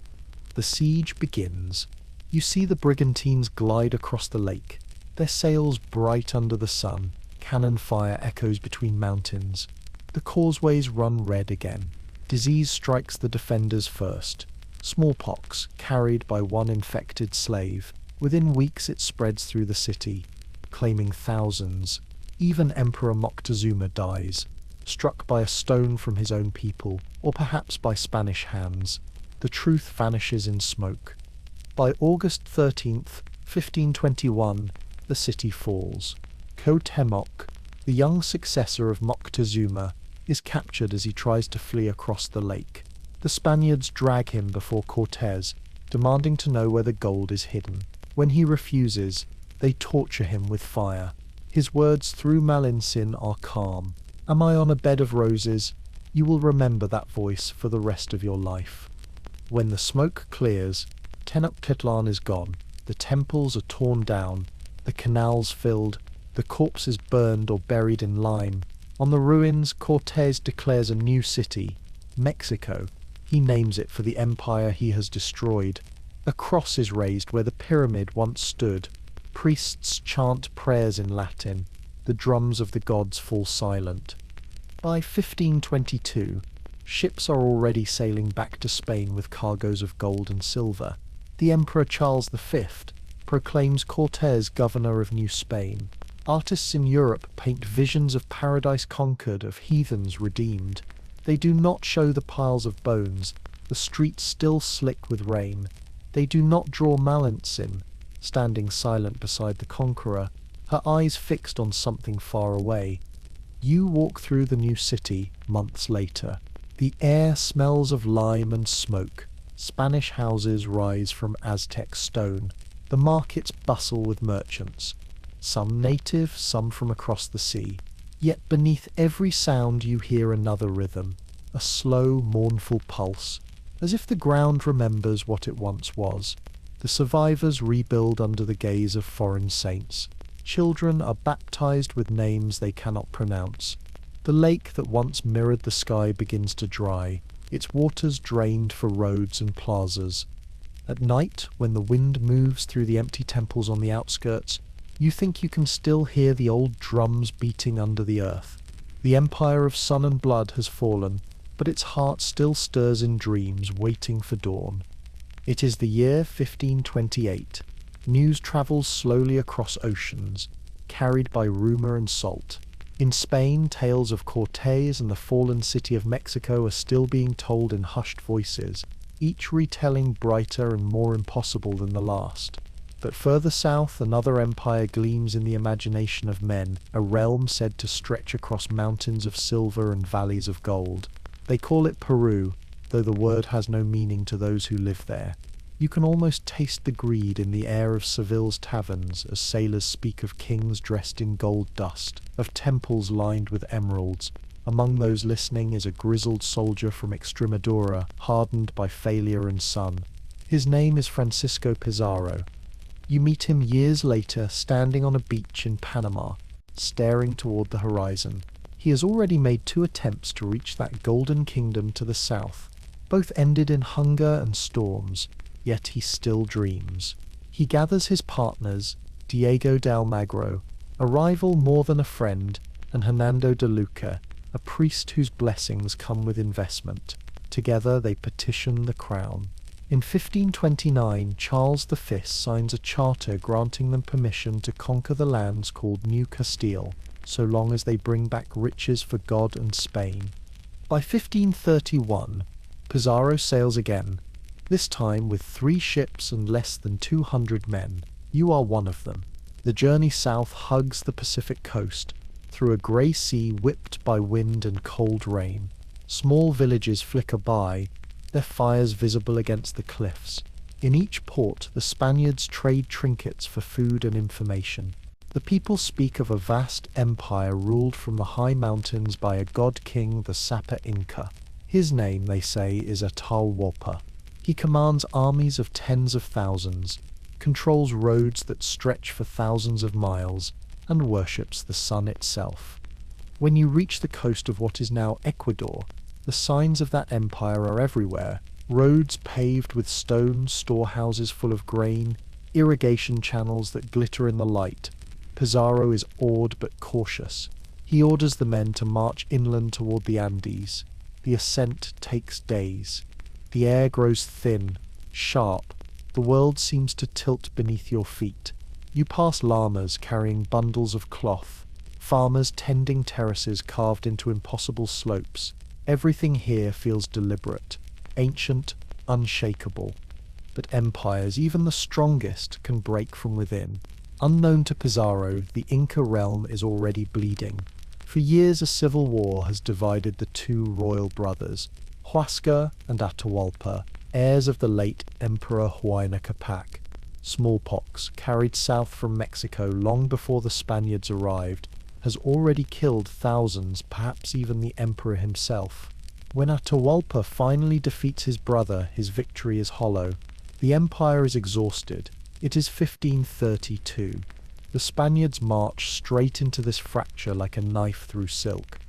The siege begins. You see the brigantines glide across the lake, their sails bright under the sun. Cannon fire echoes between mountains. The causeways run red again. Disease strikes the defenders first. Smallpox, carried by one infected slave. Within weeks it spreads through the city, claiming thousands. Even Emperor Moctezuma dies. struck by a stone from his own people, or perhaps by Spanish hands. The truth vanishes in smoke. By August 13th, 1521, the city falls. Cuauhtémoc, the young successor of Moctezuma, is captured as he tries to flee across the lake. The Spaniards drag him before Cortés, demanding to know where the gold is hidden. When he refuses, they torture him with fire. His words through Malinsin are calm. "Am I on a bed of roses? You will remember that voice for the rest of your life." When the smoke clears, Tenochtitlan is gone. The temples are torn down, the canals filled, the corpses burned or buried in lime. On the ruins, Cortés declares a new city, Mexico. He names it for the empire he has destroyed. A cross is raised where the pyramid once stood. Priests chant prayers in Latin. The drums of the gods fall silent. By 1522, ships are already sailing back to Spain with cargoes of gold and silver. The Emperor Charles V proclaims Cortés governor of New Spain. Artists in Europe paint visions of paradise conquered, of heathens redeemed. They do not show the piles of bones, the streets still slick with rain. They do not draw Malinsin, standing silent beside the conqueror, her eyes fixed on something far away. You walk through the new city months later. The air smells of lime and smoke. Spanish houses rise from Aztec stone. The markets bustle with merchants, some native, some from across the sea. Yet beneath every sound you hear another rhythm, a slow, mournful pulse, as if the ground remembers what it once was. The survivors rebuild under the gaze of foreign saints. Children are baptized with names they cannot pronounce. The lake that once mirrored the sky begins to dry, its waters drained for roads and plazas. At night, when the wind moves through the empty temples on the outskirts, you think you can still hear the old drums beating under the earth. The empire of sun and blood has fallen, but its heart still stirs in dreams, waiting for dawn. It is the year 1528. News travels slowly across oceans, carried by rumor and salt. In Spain, tales of Cortés and the fallen city of Mexico are still being told in hushed voices, each retelling brighter and more impossible than the last. But further south, another empire gleams in the imagination of men, a realm said to stretch across mountains of silver and valleys of gold. They call it Peru, though the word has no meaning to those who live there. You can almost taste the greed in the air of Seville's taverns as sailors speak of kings dressed in gold dust, of temples lined with emeralds. Among those listening is a grizzled soldier from Extremadura, hardened by failure and sun. His name is Francisco Pizarro. You meet him years later, standing on a beach in Panama, staring toward the horizon. He has already made 2 attempts to reach that golden kingdom to the south. Both ended in hunger and storms, yet he still dreams. He gathers his partners, Diego de Almagro, a rival more than a friend, and Hernando de Luca, a priest whose blessings come with investment. Together they petition the crown. In 1529, Charles V signs a charter granting them permission to conquer the lands called New Castile, so long as they bring back riches for God and Spain. By 1531, Pizarro sails again, this time with 3 ships and less than 200 men. You are one of them. The journey south hugs the Pacific coast, through a grey sea whipped by wind and cold rain. Small villages flicker by, their fires visible against the cliffs. In each port, the Spaniards trade trinkets for food and information. The people speak of a vast empire ruled from the high mountains by a god-king, the Sapa Inca. His name, they say, is Atahualpa. He commands armies of tens of thousands, controls roads that stretch for thousands of miles, and worships the sun itself. When you reach the coast of what is now Ecuador, the signs of that empire are everywhere. Roads paved with stone, storehouses full of grain, irrigation channels that glitter in the light. Pizarro is awed but cautious. He orders the men to march inland toward the Andes. The ascent takes days. The air grows thin, sharp. The world seems to tilt beneath your feet. You pass llamas carrying bundles of cloth, farmers tending terraces carved into impossible slopes. Everything here feels deliberate, ancient, unshakable. But empires, even the strongest, can break from within. Unknown to Pizarro, the Inca realm is already bleeding. For years a civil war has divided the two royal brothers, Huascar and Atahualpa, heirs of the late Emperor Huayna Capac. Smallpox, carried south from Mexico long before the Spaniards arrived, has already killed thousands, perhaps even the emperor himself. When Atahualpa finally defeats his brother, his victory is hollow. The empire is exhausted. It is 1532. The Spaniards march straight into this fracture like a knife through silk.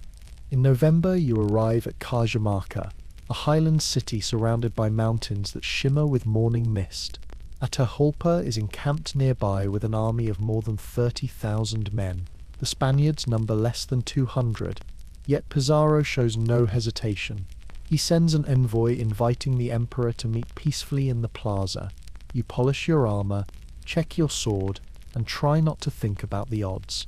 In November you arrive at Cajamarca, a highland city surrounded by mountains that shimmer with morning mist. Atahualpa is encamped nearby with an army of more than 30,000 men. The Spaniards number less than 200, yet Pizarro shows no hesitation. He sends an envoy inviting the emperor to meet peacefully in the plaza. You polish your armor, check your sword, and try not to think about the odds.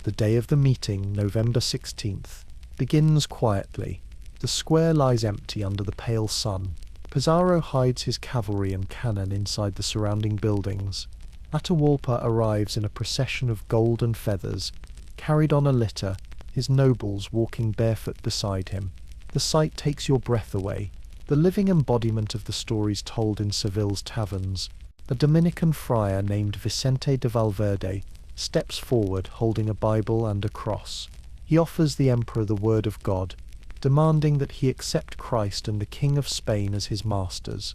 The day of the meeting, November 16th, begins quietly. The square lies empty under the pale sun. Pizarro hides his cavalry and cannon inside the surrounding buildings. Atahualpa arrives in a procession of gold and feathers, carried on a litter, his nobles walking barefoot beside him. The sight takes your breath away, the living embodiment of the stories told in Seville's taverns. A Dominican friar named Vicente de Valverde steps forward holding a Bible and a cross. He offers the emperor the word of God, demanding that he accept Christ and the King of Spain as his masters.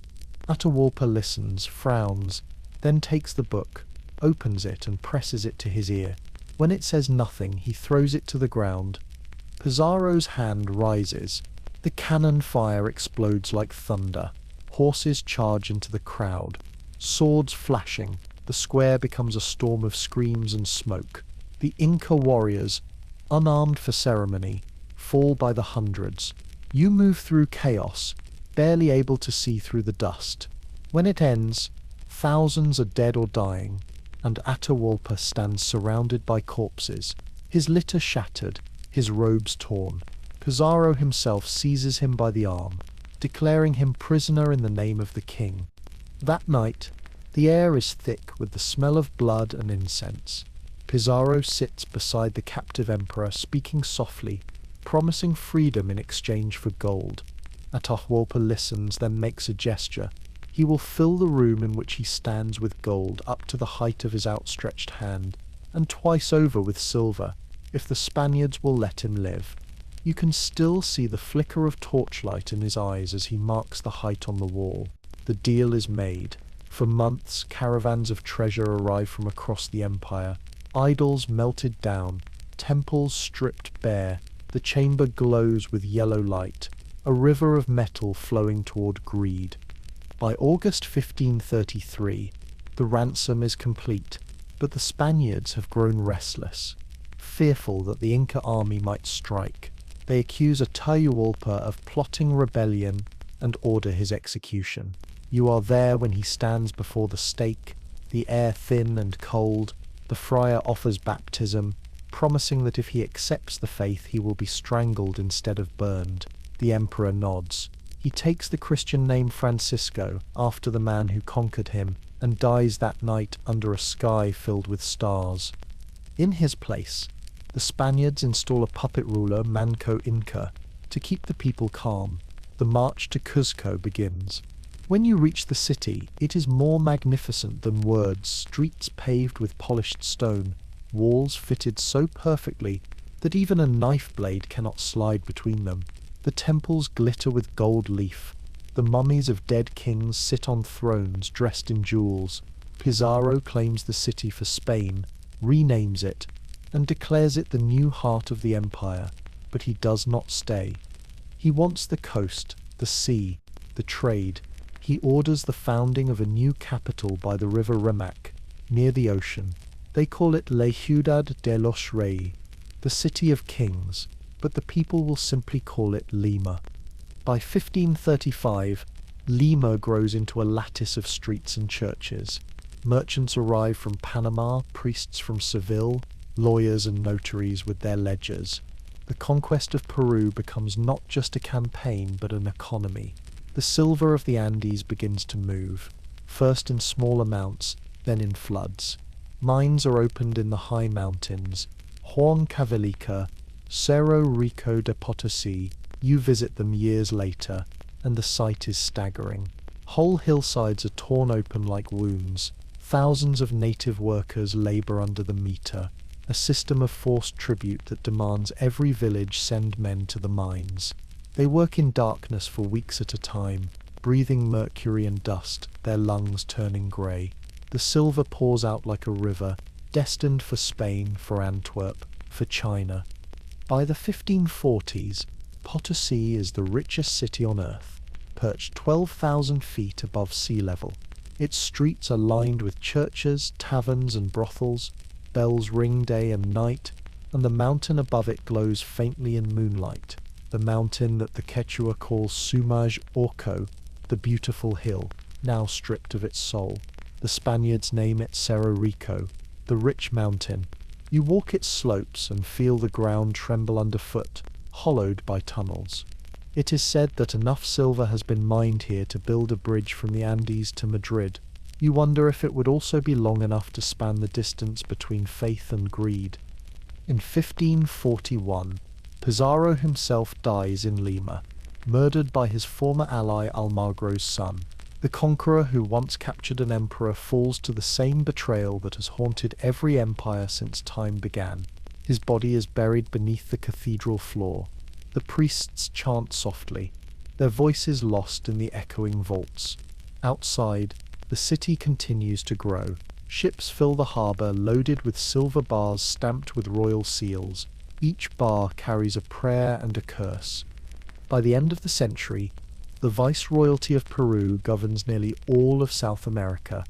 Atahualpa listens, frowns, then takes the book, opens it and presses it to his ear. When it says nothing, he throws it to the ground. Pizarro's hand rises. The cannon fire explodes like thunder. Horses charge into the crowd. Swords flashing, the square becomes a storm of screams and smoke. The Inca warriors, unarmed for ceremony, fall by the hundreds. You move through chaos, barely able to see through the dust. When it ends, thousands are dead or dying, and Atahualpa stands surrounded by corpses, his litter shattered, his robes torn. Pizarro himself seizes him by the arm, declaring him prisoner in the name of the king. That night, the air is thick with the smell of blood and incense. Pizarro sits beside the captive emperor, speaking softly, promising freedom in exchange for gold. Atahualpa listens, then makes a gesture. He will fill the room in which he stands with gold up to the height of his outstretched hand, and twice over with silver, if the Spaniards will let him live. You can still see the flicker of torchlight in his eyes as he marks the height on the wall. The deal is made. For months, caravans of treasure arrive from across the empire. Idols melted down, temples stripped bare. The chamber glows with yellow light, a river of metal flowing toward greed. By August 1533, the ransom is complete, but the Spaniards have grown restless. Fearful that the Inca army might strike, they accuse Atahualpa of plotting rebellion and order his execution. You are there when he stands before the stake, the air thin and cold. The friar offers baptism, promising that if he accepts the faith he will be strangled instead of burned. The emperor nods. He takes the Christian name Francisco, after the man who conquered him, and dies that night under a sky filled with stars. In his place, the Spaniards install a puppet ruler, Manco Inca, to keep the people calm. The march to Cuzco begins. When you reach the city, it is more magnificent than words, streets paved with polished stone, walls fitted so perfectly that even a knife blade cannot slide between them. The temples glitter with gold leaf. The mummies of dead kings sit on thrones dressed in jewels. Pizarro claims the city for Spain, renames it, and declares it the new heart of the empire, but he does not stay. He wants the coast, the sea, the trade. He orders the founding of a new capital by the river Remac, near the ocean. They call it La Ciudad de los Reyes, the city of kings, but the people will simply call it Lima. By 1535, Lima grows into a lattice of streets and churches. Merchants arrive from Panama, priests from Seville, lawyers and notaries with their ledgers. The conquest of Peru becomes not just a campaign but an economy. The silver of the Andes begins to move, first in small amounts, then in floods. Mines are opened in the high mountains, Huancavelica, Cerro Rico de Potosí. You visit them years later, and the sight is staggering. Whole hillsides are torn open like wounds. Thousands of native workers labor under the meter, a system of forced tribute that demands every village send men to the mines. They work in darkness for weeks at a time, breathing mercury and dust, their lungs turning grey. The silver pours out like a river, destined for Spain, for Antwerp, for China. By the 1540s, Potosí is the richest city on earth, perched 12,000 feet above sea level. Its streets are lined with churches, taverns and brothels. Bells ring day and night, and the mountain above it glows faintly in moonlight. The mountain that the Quechua calls Sumaj Orco, the beautiful hill, now stripped of its soul. The Spaniards name it Cerro Rico, the rich mountain. You walk its slopes and feel the ground tremble underfoot, hollowed by tunnels. It is said that enough silver has been mined here to build a bridge from the Andes to Madrid. You wonder if it would also be long enough to span the distance between faith and greed. In 1541, Pizarro himself dies in Lima, murdered by his former ally Almagro's son. The conqueror who once captured an emperor falls to the same betrayal that has haunted every empire since time began. His body is buried beneath the cathedral floor. The priests chant softly, their voices lost in the echoing vaults. Outside, the city continues to grow. Ships fill the harbour loaded with silver bars stamped with royal seals. Each bar carries a prayer and a curse. By the end of the century, the Viceroyalty of Peru governs nearly all of South America,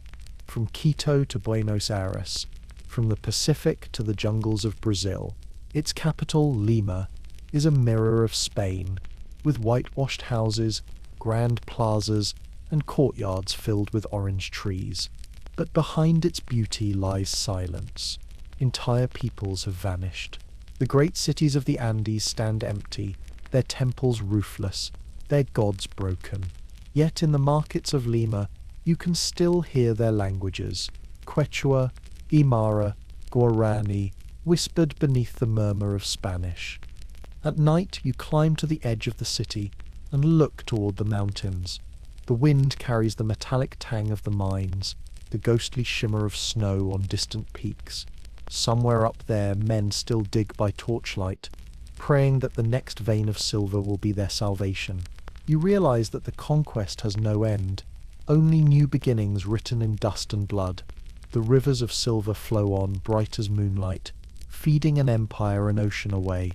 from Quito to Buenos Aires, from the Pacific to the jungles of Brazil. Its capital, Lima, is a mirror of Spain, with whitewashed houses, grand plazas, and courtyards filled with orange trees. But behind its beauty lies silence. Entire peoples have vanished. The great cities of the Andes stand empty, their temples roofless, their gods broken. Yet in the markets of Lima, you can still hear their languages, Quechua, Aymara, Guarani, whispered beneath the murmur of Spanish. At night you climb to the edge of the city and look toward the mountains. The wind carries the metallic tang of the mines, the ghostly shimmer of snow on distant peaks. Somewhere up there men still dig by torchlight, praying that the next vein of silver will be their salvation. You realize that the conquest has no end, only new beginnings written in dust and blood. The rivers of silver flow on, bright as moonlight, feeding an empire an ocean away.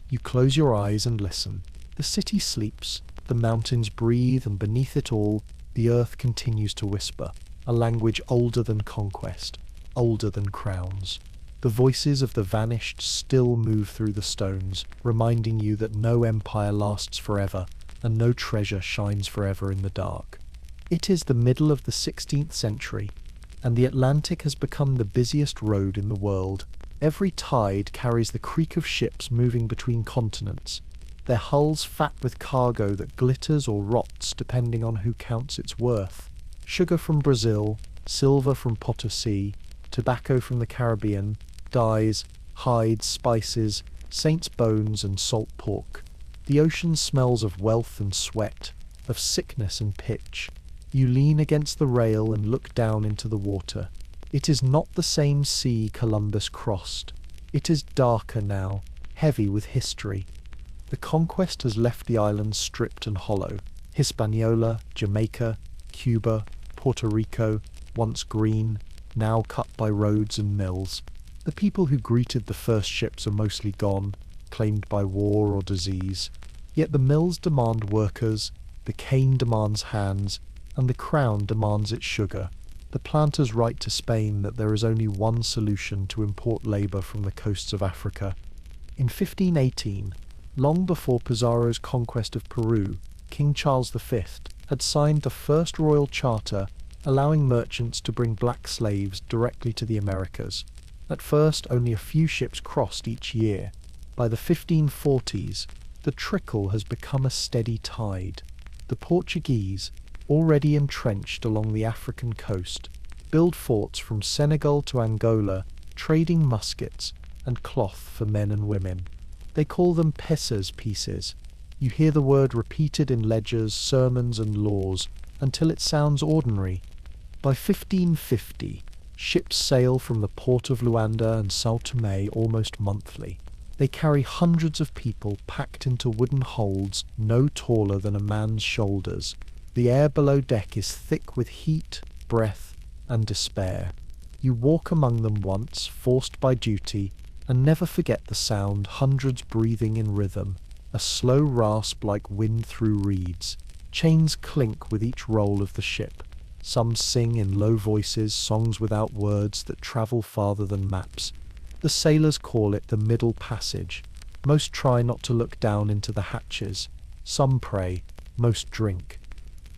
You close your eyes and listen. The city sleeps, the mountains breathe, and beneath it all, the earth continues to whisper, a language older than conquest, older than crowns. The voices of the vanished still move through the stones, reminding you that no empire lasts forever, and no treasure shines forever in the dark. It is the middle of the 16th century, and the Atlantic has become the busiest road in the world. Every tide carries the creak of ships moving between continents, their hulls fat with cargo that glitters or rots depending on who counts its worth. Sugar from Brazil, silver from Potosí, tobacco from the Caribbean, dyes, hides, spices, saints' bones and salt pork. The ocean smells of wealth and sweat, of sickness and pitch. You lean against the rail and look down into the water. It is not the same sea Columbus crossed. It is darker now, heavy with history. The conquest has left the islands stripped and hollow. Hispaniola, Jamaica, Cuba, Puerto Rico, once green, now cut by roads and mills. The people who greeted the first ships are mostly gone, claimed by war or disease. Yet the mills demand workers, the cane demands hands, and the crown demands its sugar. The planters write to Spain that there is only one solution to import labour from the coasts of Africa. In 1518, long before Pizarro's conquest of Peru, King Charles V had signed the first royal charter allowing merchants to bring black slaves directly to the Americas. At first, only a few ships crossed each year. By the 1540s, the trickle has become a steady tide. The Portuguese, already entrenched along the African coast, build forts from Senegal to Angola, trading muskets and cloth for men and women. They call them peças pieces. You hear the word repeated in ledgers, sermons and laws until it sounds ordinary. By 1550, ships sail from the port of Luanda and São Tomé almost monthly. They carry hundreds of people packed into wooden holds no taller than a man's shoulders. The air below deck is thick with heat, breath, and despair. You walk among them once, forced by duty, and never forget the sound, hundreds breathing in rhythm, a slow rasp like wind through reeds. Chains clink with each roll of the ship. Some sing in low voices songs without words that travel farther than maps. The sailors call it the Middle Passage. Most try not to look down into the hatches. Some pray, most drink.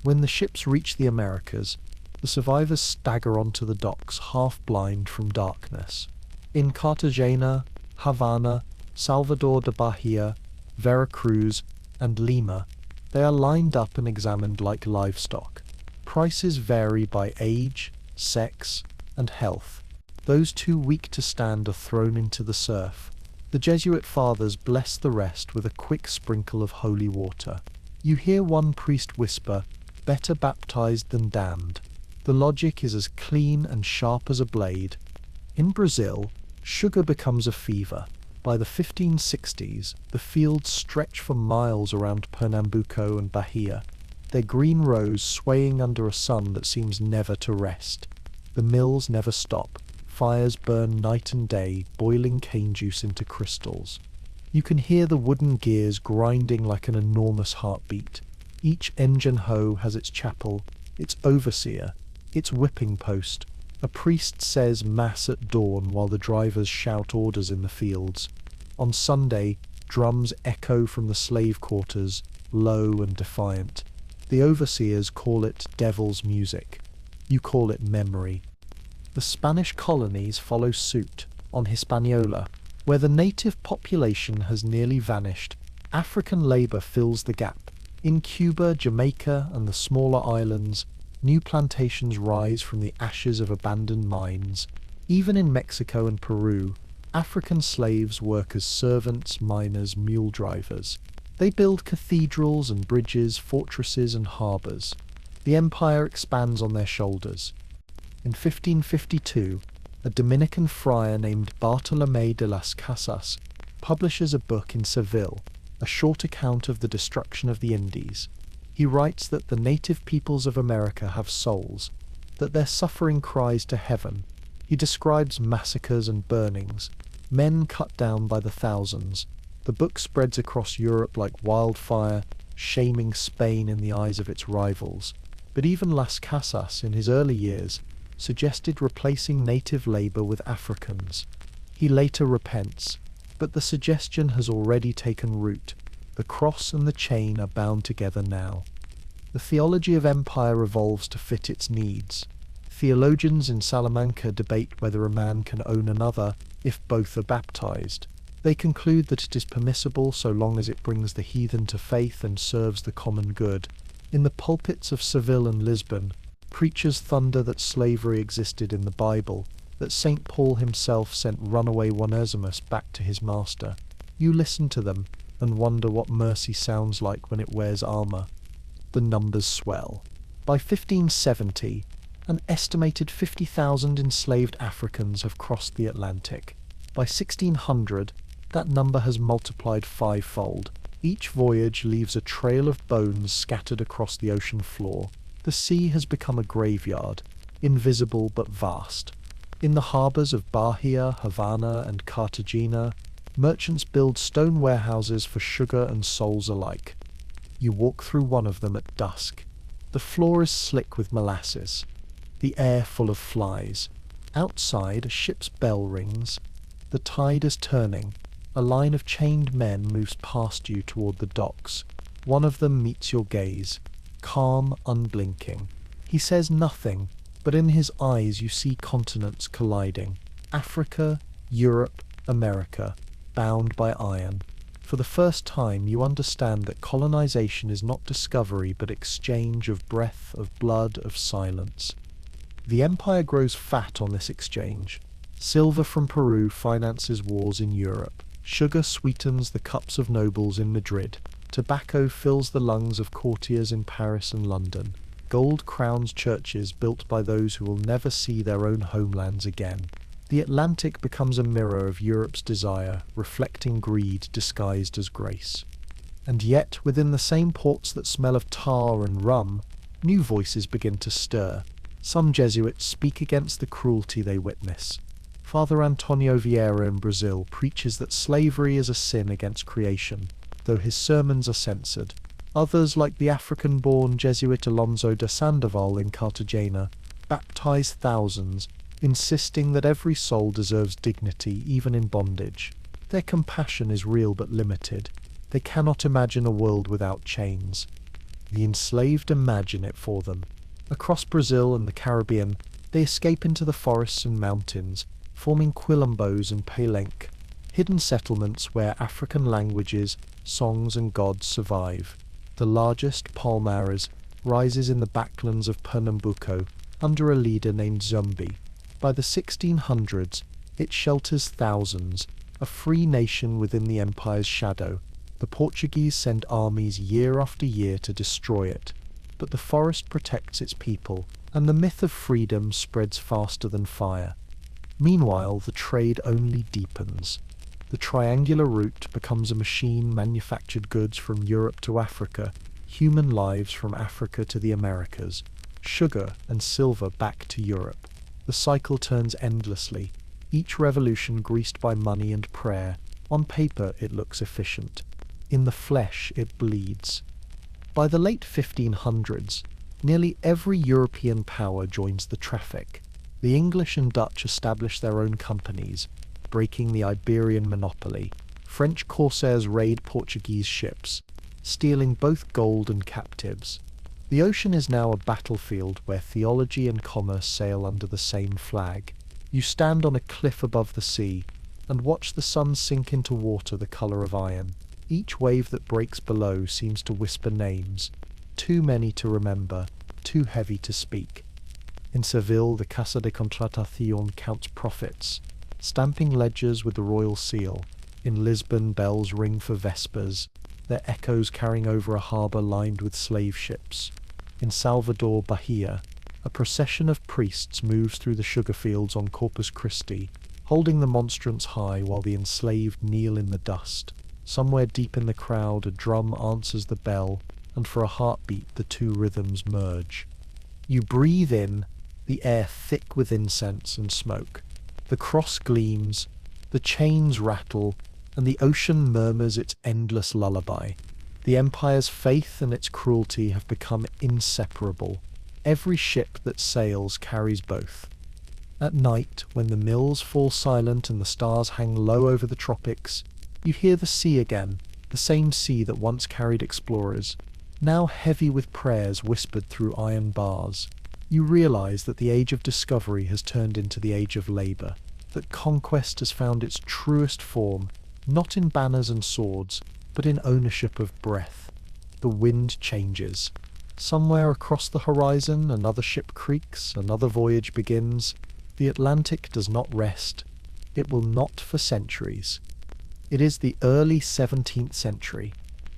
When the ships reach the Americas, the survivors stagger onto the docks, half-blind from darkness. In Cartagena, Havana, Salvador da Bahia, Veracruz, and Lima, they are lined up and examined like livestock. Prices vary by age, sex, and health. Those too weak to stand are thrown into the surf. The Jesuit fathers bless the rest with a quick sprinkle of holy water. You hear one priest whisper, "Better baptized than damned." The logic is as clean and sharp as a blade. In Brazil, sugar becomes a fever. By the 1560s, the fields stretch for miles around Pernambuco and Bahia, their green rows swaying under a sun that seems never to rest. The mills never stop. Fires burn night and day, boiling cane juice into crystals. You can hear the wooden gears grinding like an enormous heartbeat. Each engine hoe has its chapel, its overseer, its whipping post. A priest says mass at dawn while the drivers shout orders in the fields. On Sunday, drums echo from the slave quarters, low and defiant. The overseers call it devil's music. You call it memory. The Spanish colonies follow suit. On Hispaniola, where the native population has nearly vanished, African labour fills the gap. In Cuba, Jamaica, and the smaller islands, new plantations rise from the ashes of abandoned mines. Even in Mexico and Peru, African slaves work as servants, miners, mule drivers. They build cathedrals and bridges, fortresses and harbours. The empire expands on their shoulders. In 1552, a Dominican friar named Bartolomé de las Casas publishes a book in Seville, a short account of the destruction of the Indies. He writes that the native peoples of America have souls, that their suffering cries to heaven. He describes massacres and burnings, men cut down by the thousands. The book spreads across Europe like wildfire, shaming Spain in the eyes of its rivals. But even Las Casas, in his early years, suggested replacing native labour with Africans. He later repents, but the suggestion has already taken root. The cross and the chain are bound together now. The theology of empire evolves to fit its needs. Theologians in Salamanca debate whether a man can own another if both are baptized. They conclude that it is permissible so long as it brings the heathen to faith and serves the common good. In the pulpits of Seville and Lisbon, preachers thunder that slavery existed in the Bible, that St. Paul himself sent runaway Onesimus back to his master. You listen to them and wonder what mercy sounds like when it wears armour. The numbers swell. By 1570, an estimated 50,000 enslaved Africans have crossed the Atlantic. By 1600, that number has multiplied fivefold. Each voyage leaves a trail of bones scattered across the ocean floor. The sea has become a graveyard, invisible but vast. In the harbours of Bahia, Havana, and Cartagena, merchants build stone warehouses for sugar and souls alike. You walk through one of them at dusk. The floor is slick with molasses, the air full of flies. Outside, a ship's bell rings. The tide is turning. A line of chained men moves past you toward the docks. One of them meets your gaze, calm, unblinking. He says nothing, but in his eyes you see continents colliding. Africa, Europe, America, bound by iron. For the first time you understand that colonization is not discovery but exchange of breath, of blood, of silence. The empire grows fat on this exchange. Silver from Peru finances wars in Europe. Sugar sweetens the cups of nobles in Madrid. Tobacco fills the lungs of courtiers in Paris and London. Gold crowns churches built by those who will never see their own homelands again. The Atlantic becomes a mirror of Europe's desire, reflecting greed disguised as grace. And yet, within the same ports that smell of tar and rum, new voices begin to stir. Some Jesuits speak against the cruelty they witness. Father Antonio Vieira in Brazil preaches that slavery is a sin against creation, though his sermons are censored. Others, like the African-born Jesuit Alonso de Sandoval in Cartagena, baptize thousands, insisting that every soul deserves dignity even in bondage. Their compassion is real but limited. They cannot imagine a world without chains. The enslaved imagine it for them. Across Brazil and the Caribbean, they escape into the forests and mountains, forming quilombos and palenque, hidden settlements where African languages, songs and gods survive. The largest, Palmares, rises in the backlands of Pernambuco under a leader named Zumbi. By the 1600s, it shelters thousands, a free nation within the empire's shadow. The Portuguese send armies year after year to destroy it, but the forest protects its people, and the myth of freedom spreads faster than fire. Meanwhile, the trade only deepens. The triangular route becomes a machine manufactured goods from Europe to Africa, human lives from Africa to the Americas, sugar and silver back to Europe. The cycle turns endlessly, each revolution greased by money and prayer. On paper it looks efficient. In the flesh it bleeds. By the late 1500s, nearly every European power joins the traffic. The English and Dutch establish their own companies, breaking the Iberian monopoly. French corsairs raid Portuguese ships, stealing both gold and captives. The ocean is now a battlefield where theology and commerce sail under the same flag. You stand on a cliff above the sea and watch the sun sink into water the colour of iron. Each wave that breaks below seems to whisper names, too many to remember, too heavy to speak. In Seville, the Casa de Contratación counts profits, stamping ledgers with the royal seal. In Lisbon, bells ring for vespers, their echoes carrying over a harbour lined with slave ships. In Salvador, Bahia, a procession of priests moves through the sugar fields on Corpus Christi, holding the monstrance high while the enslaved kneel in the dust. Somewhere deep in the crowd, a drum answers the bell, and for a heartbeat the two rhythms merge. You breathe in, the air thick with incense and smoke. The cross gleams, the chains rattle, and the ocean murmurs its endless lullaby. The empire's faith and its cruelty have become inseparable. Every ship that sails carries both. At night, when the mills fall silent and the stars hang low over the tropics, you hear the sea again, the same sea that once carried explorers, now heavy with prayers whispered through iron bars. You realize that the age of discovery has turned into the age of labor, that conquest has found its truest form, not in banners and swords, but in ownership of breath. The wind changes. Somewhere across the horizon, another ship creaks, another voyage begins. The Atlantic does not rest. It will not for centuries. It is the early 17th century,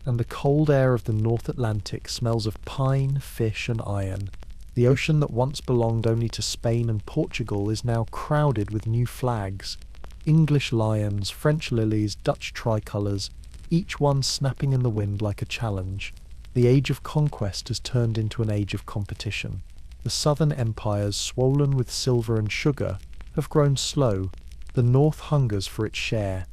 and the cold air of the North Atlantic smells of pine, fish, and iron. The ocean that once belonged only to Spain and Portugal is now crowded with new flags. English lions, French lilies, Dutch tricolours, each one snapping in the wind like a challenge. The age of conquest has turned into an age of competition. The southern empires, swollen with silver and sugar, have grown slow. The north hungers for its share.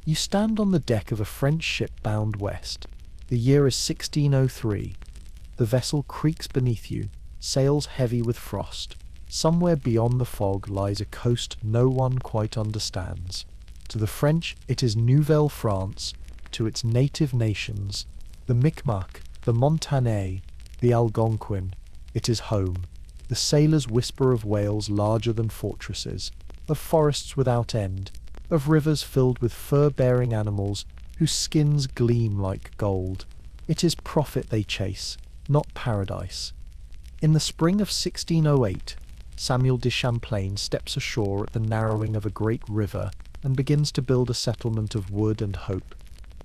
You stand on the deck of a French ship bound west. The year is 1603. The vessel creaks beneath you, sails heavy with frost. Somewhere beyond the fog lies a coast no one quite understands. To the French, it is Nouvelle France. To its native nations, the Micmac, the Montagnais, the Algonquin, it is home. The sailors whisper of whales larger than fortresses. of forests without end, of rivers filled with fur-bearing animals whose skins gleam like gold. It is profit they chase, not paradise. In the spring of 1608, Samuel de Champlain steps ashore at the narrowing of a great river and begins to build a settlement of wood and hope.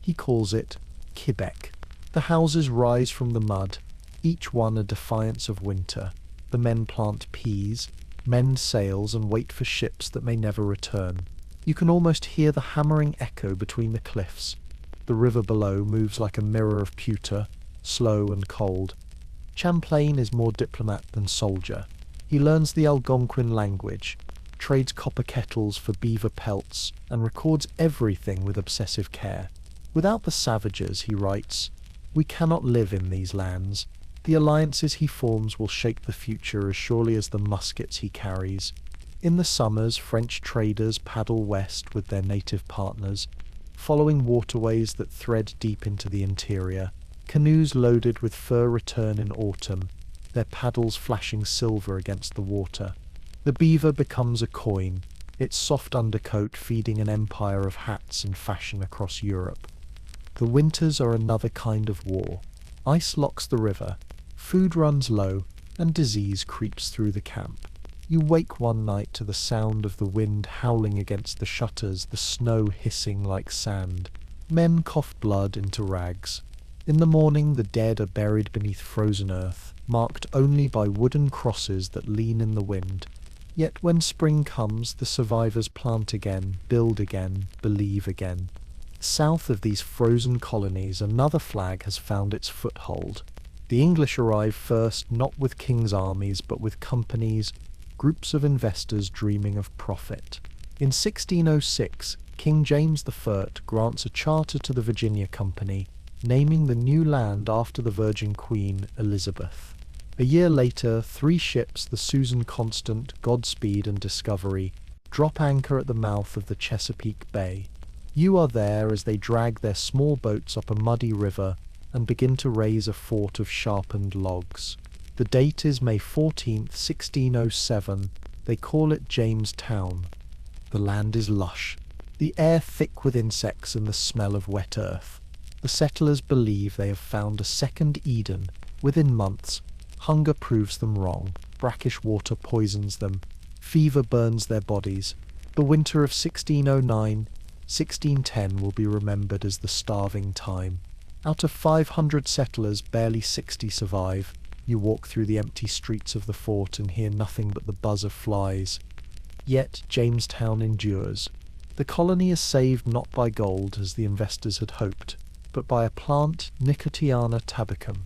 He calls it Québec. The houses rise from the mud, each one a defiance of winter. The men plant peas, mend sails, and wait for ships that may never return. You can almost hear the hammering echo between the cliffs. The river below moves like a mirror of pewter, slow and cold. Champlain is more diplomat than soldier. He learns the Algonquin language, trades copper kettles for beaver pelts, and records everything with obsessive care. Without the savages, he writes, we cannot live in these lands. The alliances he forms will shape the future as surely as the muskets he carries. In the summers, French traders paddle west with their native partners, following waterways that thread deep into the interior. Canoes loaded with fur return in autumn, their paddles flashing silver against the water. The beaver becomes a coin, its soft undercoat feeding an empire of hats and fashion across Europe. The winters are another kind of war. Ice locks the river, food runs low, and disease creeps through the camp. You wake one night to the sound of the wind howling against the shutters, the snow hissing like sand. Men cough blood into rags. In the morning the dead are buried beneath frozen earth, marked only by wooden crosses that lean in the wind. Yet when spring comes, the survivors plant again, build again, believe again. South of these frozen colonies, another flag has found its foothold. The English arrive first, not with kings' armies, but with companies, groups of investors dreaming of profit. In 1606, King James I grants a charter to the Virginia Company, naming the new land after the Virgin Queen, Elizabeth. A year later, 3 ships, the Susan Constant, Godspeed, and Discovery, drop anchor at the mouth of the Chesapeake Bay. You are there as they drag their small boats up a muddy river and begin to raise a fort of sharpened logs. The date is May 14, 1607. They call it Jamestown. The land is lush, the air thick with insects and the smell of wet earth. The settlers believe they have found a second Eden. Within months, hunger proves them wrong. Brackish water poisons them. Fever burns their bodies. The winter of 1609-1610 will be remembered as the starving time. Out of 500 settlers, barely 60 survive. You walk through the empty streets of the fort and hear nothing but the buzz of flies. Yet Jamestown endures. The colony is saved not by gold, as the investors had hoped, but by a plant, Nicotiana tabacum.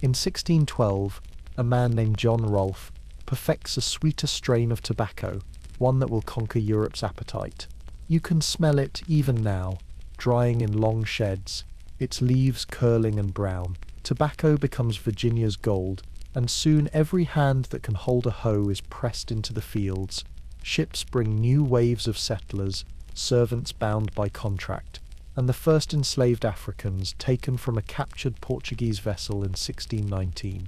In 1612, a man named John Rolfe perfects a sweeter strain of tobacco, one that will conquer Europe's appetite. You can smell it even now, drying in long sheds, its leaves curling and brown. Tobacco becomes Virginia's gold, and soon every hand that can hold a hoe is pressed into the fields. Ships bring new waves of settlers, servants bound by contract, and the first enslaved Africans taken from a captured Portuguese vessel in 1619.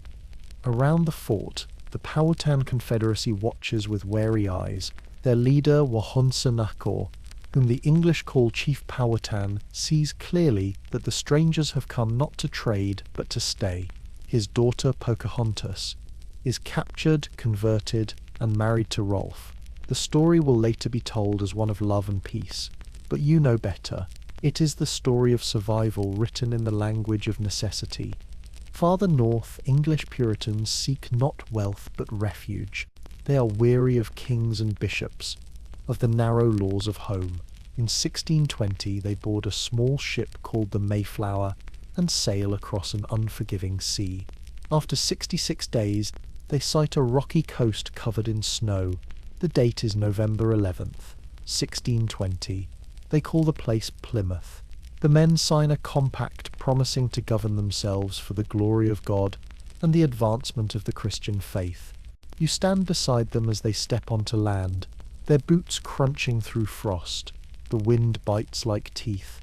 Around the fort, the Powhatan Confederacy watches with wary eyes. Their leader, Wahunsa Nakor, whom the English call Chief Powhatan, sees clearly that the strangers have come not to trade, but to stay. His daughter, Pocahontas, is captured, converted, and married to Rolfe. The story will later be told as one of love and peace, but you know better. It is the story of survival written in the language of necessity. Farther north, English Puritans seek not wealth but refuge. They are weary of kings and bishops, of the narrow laws of home. In 1620 they board a small ship called the Mayflower and sail across an unforgiving sea. After 66 days, they sight a rocky coast covered in snow. The date is November 11th, 1620. They call the place Plymouth. The men sign a compact promising to govern themselves for the glory of God and the advancement of the Christian faith. You stand beside them as they step onto land, their boots crunching through frost. The wind bites like teeth.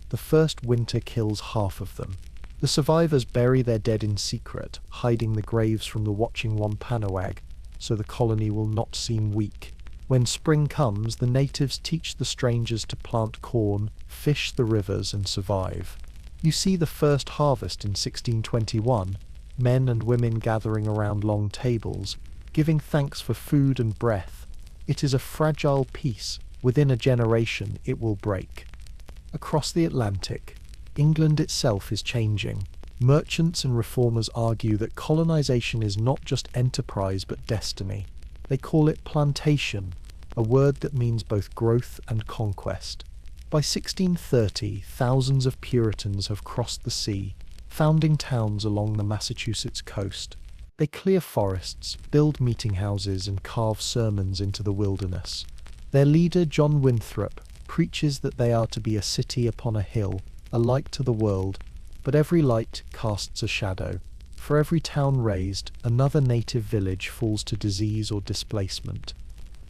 The first winter kills half of them. The survivors bury their dead in secret, hiding the graves from the watching Wampanoag, so the colony will not seem weak. When spring comes, the natives teach the strangers to plant corn, fish the rivers, and survive. You see the first harvest in 1621, men and women gathering around long tables, giving thanks for food and breath. It is a fragile peace. Within a generation, it will break. Across the Atlantic, England itself is changing. Merchants and reformers argue that colonization is not just enterprise but destiny. They call it plantation, a word that means both growth and conquest. By 1630, thousands of Puritans have crossed the sea, founding towns along the Massachusetts coast. They clear forests, build meeting houses, and carve sermons into the wilderness. Their leader, John Winthrop, preaches that they are to be a city upon a hill, a light to the world, but every light casts a shadow. For every town raised, another native village falls to disease or displacement.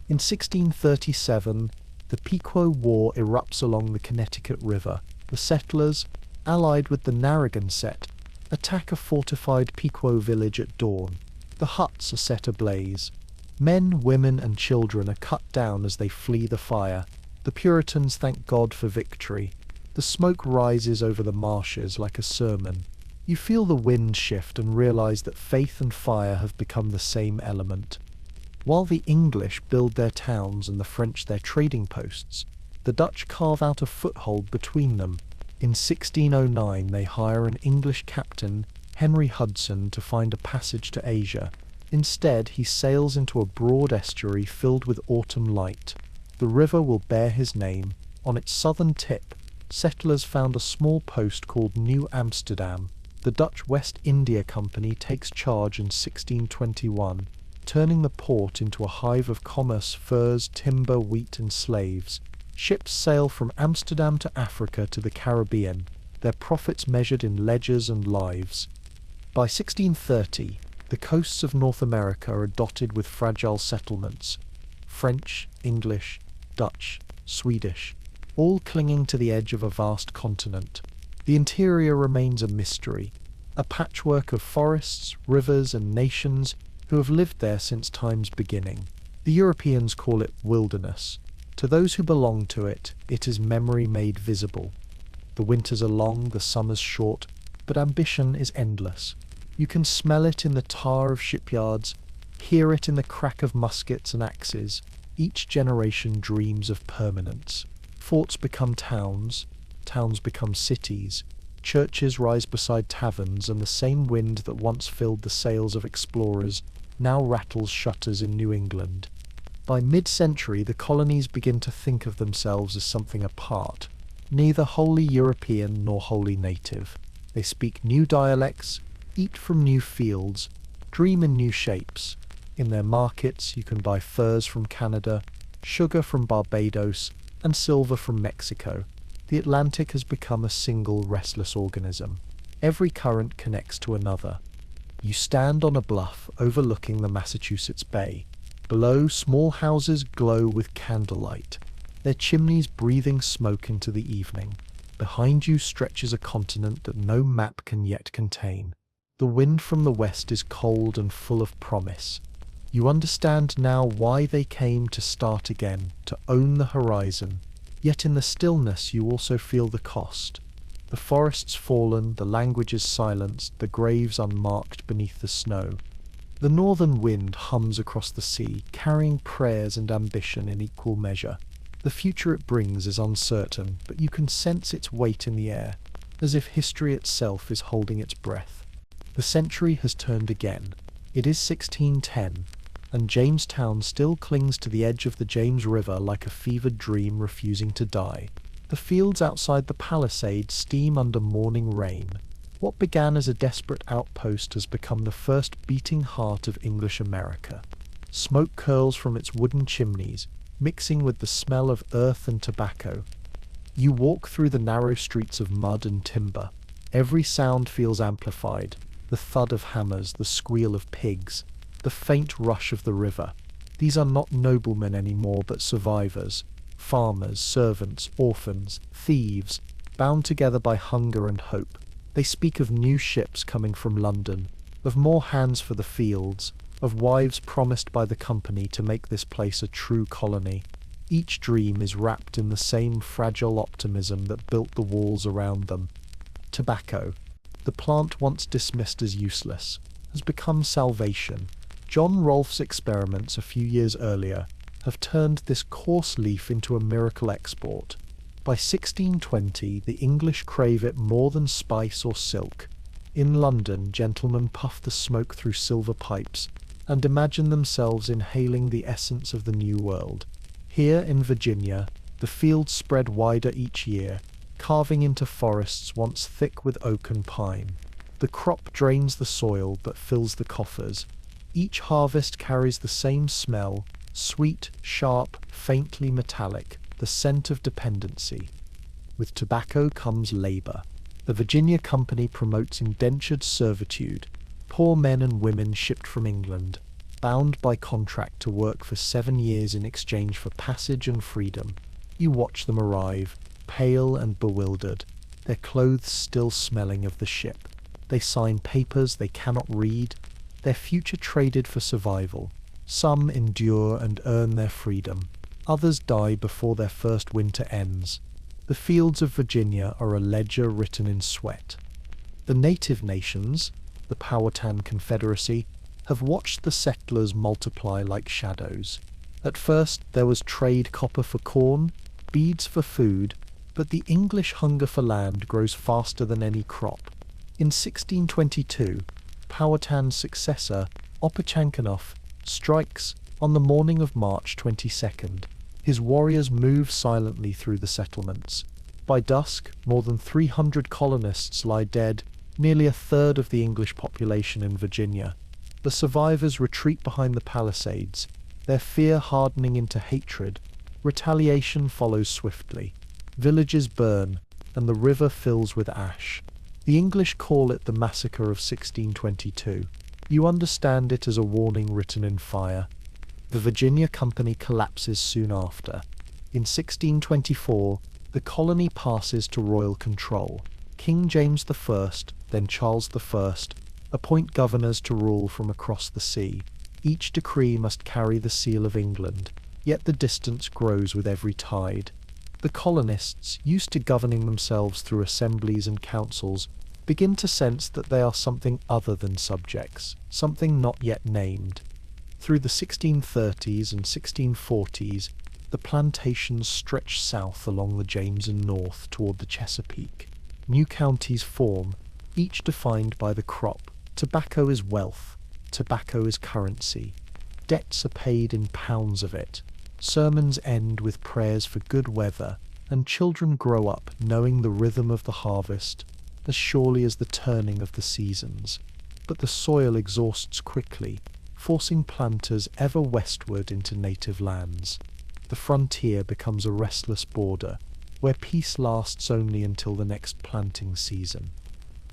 In 1637, the Pequot War erupts along the Connecticut River. The settlers, allied with the Narragansett, attack a fortified Pequot village at dawn. The huts are set ablaze. Men, women, and children are cut down as they flee the fire. The Puritans thank God for victory. The smoke rises over the marshes like a sermon. You feel the wind shift and realize that faith and fire have become the same element. While the English build their towns and the French their trading posts, the Dutch carve out a foothold between them. In 1609 they hire an English captain, Henry Hudson, to find a passage to Asia. Instead, he sails into a broad estuary filled with autumn light. The river will bear his name. On its southern tip, settlers found a small post called New Amsterdam. The Dutch West India Company takes charge in 1621, turning the port into a hive of commerce, furs, timber, wheat, and slaves. Ships sail from Amsterdam to Africa to the Caribbean, their profits measured in ledgers and lives. By 1630, the coasts of North America are dotted with fragile settlements, French, English, Dutch, Swedish, all clinging to the edge of a vast continent. The interior remains a mystery, a patchwork of forests, rivers, and nations who have lived there since time's beginning. The Europeans call it wilderness. To those who belong to it, it is memory made visible. The winters are long, the summers short, but ambition is endless. You can smell it in the tar of shipyards, hear it in the crack of muskets and axes. Each generation dreams of permanence. Forts become towns, towns become cities, churches rise beside taverns, and the same wind that once filled the sails of explorers now rattles shutters in New England. By mid-century, the colonies begin to think of themselves as something apart, neither wholly European nor wholly native. They speak new dialects, eat from new fields, dream in new shapes. In their markets, you can buy furs from Canada, sugar from Barbados, and silver from Mexico. The Atlantic has become a single restless organism. Every current connects to another. You stand on a bluff overlooking the Massachusetts Bay. Below, small houses glow with candlelight, their chimneys breathing smoke into the evening. Behind you stretches a continent that no map can yet contain. The wind from the west is cold and full of promise. You understand now why they came to start again, to own the horizon. Yet in the stillness you also feel the cost. The forests fallen, the languages silenced, the graves unmarked beneath the snow. The northern wind hums across the sea, carrying prayers and ambition in equal measure. The future it brings is uncertain, but you can sense its weight in the air, as if history itself is holding its breath. The century has turned again. It is 1610, and Jamestown still clings to the edge of the James River like a fevered dream refusing to die. The fields outside the palisade steam under morning rain. What began as a desperate outpost has become the first beating heart of English America. Smoke curls from its wooden chimneys, mixing with the smell of earth and tobacco. You walk through the narrow streets of mud and timber. Every sound feels amplified. The thud of hammers, the squeal of pigs, the faint rush of the river. These are not noblemen anymore, but survivors. Farmers, servants, orphans, thieves, bound together by hunger and hope. They speak of new ships coming from London, of more hands for the fields, of wives promised by the company to make this place a true colony. Each dream is wrapped in the same fragile optimism that built the walls around them. Tobacco, the plant once dismissed as useless, has become salvation. John Rolfe's experiments a few years earlier have turned this coarse leaf into a miracle export. By 1620, the English crave it more than spice or silk. In London, gentlemen puff the smoke through silver pipes and imagine themselves inhaling the essence of the New World. Here in Virginia, the fields spread wider each year, carving into forests once thick with oak and pine. The crop drains the soil but fills the coffers. Each harvest carries the same smell, sweet, sharp, faintly metallic, the scent of dependency. With tobacco comes labor. The Virginia Company promotes indentured servitude, poor men and women shipped from England, bound by contract to work for 7 years in exchange for passage and freedom. You watch them arrive, pale and bewildered, their clothes still smelling of the ship. They sign papers they cannot read, their future traded for survival. Some endure and earn their freedom. Others die before their first winter ends. The fields of Virginia are a ledger written in sweat. The native nations, the Powhatan Confederacy, have watched the settlers multiply like shadows. At first there was trade copper for corn, beads for food, but the English hunger for land grows faster than any crop. In 1622, Powhatan's successor, Opechancanough, strikes on the morning of March 22nd. His warriors move silently through the settlements. By dusk, more than 300 colonists lie dead, nearly a third of the English population in Virginia. The survivors retreat behind the palisades, their fear hardening into hatred. Retaliation follows swiftly. Villages burn, and the river fills with ash. The English call it the Massacre of 1622. You understand it as a warning written in fire. The Virginia Company collapses soon after. In 1624, the colony passes to royal control. King James I, then Charles I, appoint governors to rule from across the sea. Each decree must carry the seal of England, yet the distance grows with every tide. The colonists, used to governing themselves through assemblies and councils, begin to sense that they are something other than subjects, something not yet named. Through the 1630s and 1640s, the plantations stretch south along the James and north toward the Chesapeake. New counties form, each defined by the crop. Tobacco is wealth. Tobacco is currency. Debts are paid in pounds of it. Sermons end with prayers for good weather, and children grow up knowing the rhythm of the harvest as surely as the turning of the seasons. But the soil exhausts quickly, forcing planters ever westward into native lands. The frontier becomes a restless border, where peace lasts only until the next planting season.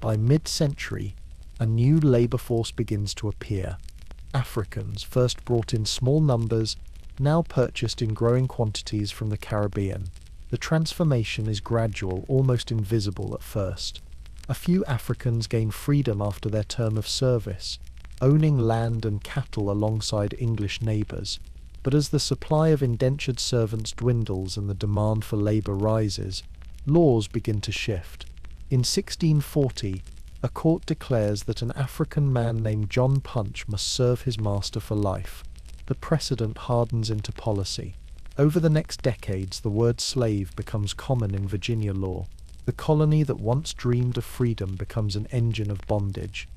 By mid-century, a new labor force begins to appear. Africans, first brought in small numbers, now purchased in growing quantities from the Caribbean. The transformation is gradual, almost invisible at first. A few Africans gain freedom after their term of service, owning land and cattle alongside English neighbours. But as the supply of indentured servants dwindles and the demand for labour rises, laws begin to shift. In 1640, a court declares that an African man named John Punch must serve his master for life. The precedent hardens into policy. Over the next decades, the word slave becomes common in Virginia law. The colony that once dreamed of freedom becomes an engine of bondage.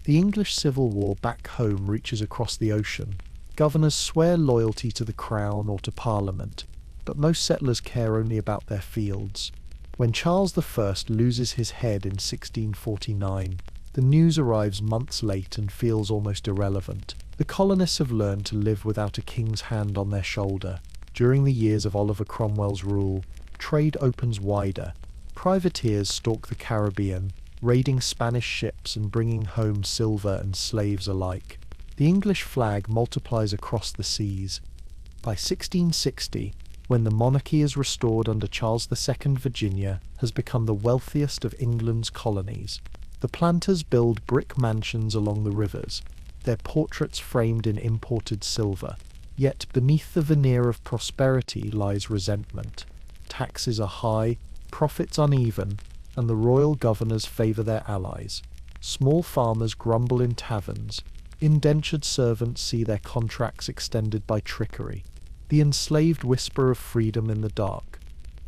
The English Civil War back home reaches across the ocean. Governors swear loyalty to the crown or to Parliament, but most settlers care only about their fields. When Charles I loses his head in 1649, the news arrives months late and feels almost irrelevant. The colonists have learned to live without a king's hand on their shoulder. During the years of Oliver Cromwell's rule, trade opens wider. Privateers stalk the Caribbean, raiding Spanish ships and bringing home silver and slaves alike. The English flag multiplies across the seas. By 1660, when the monarchy is restored under Charles II, Virginia has become the wealthiest of England's colonies. The planters build brick mansions along the rivers. their portraits framed in imported silver. Yet beneath the veneer of prosperity lies resentment. Taxes are high, profits uneven, and the royal governors favour their allies. Small farmers grumble in taverns. Indentured servants see their contracts extended by trickery. The enslaved whisper of freedom in the dark.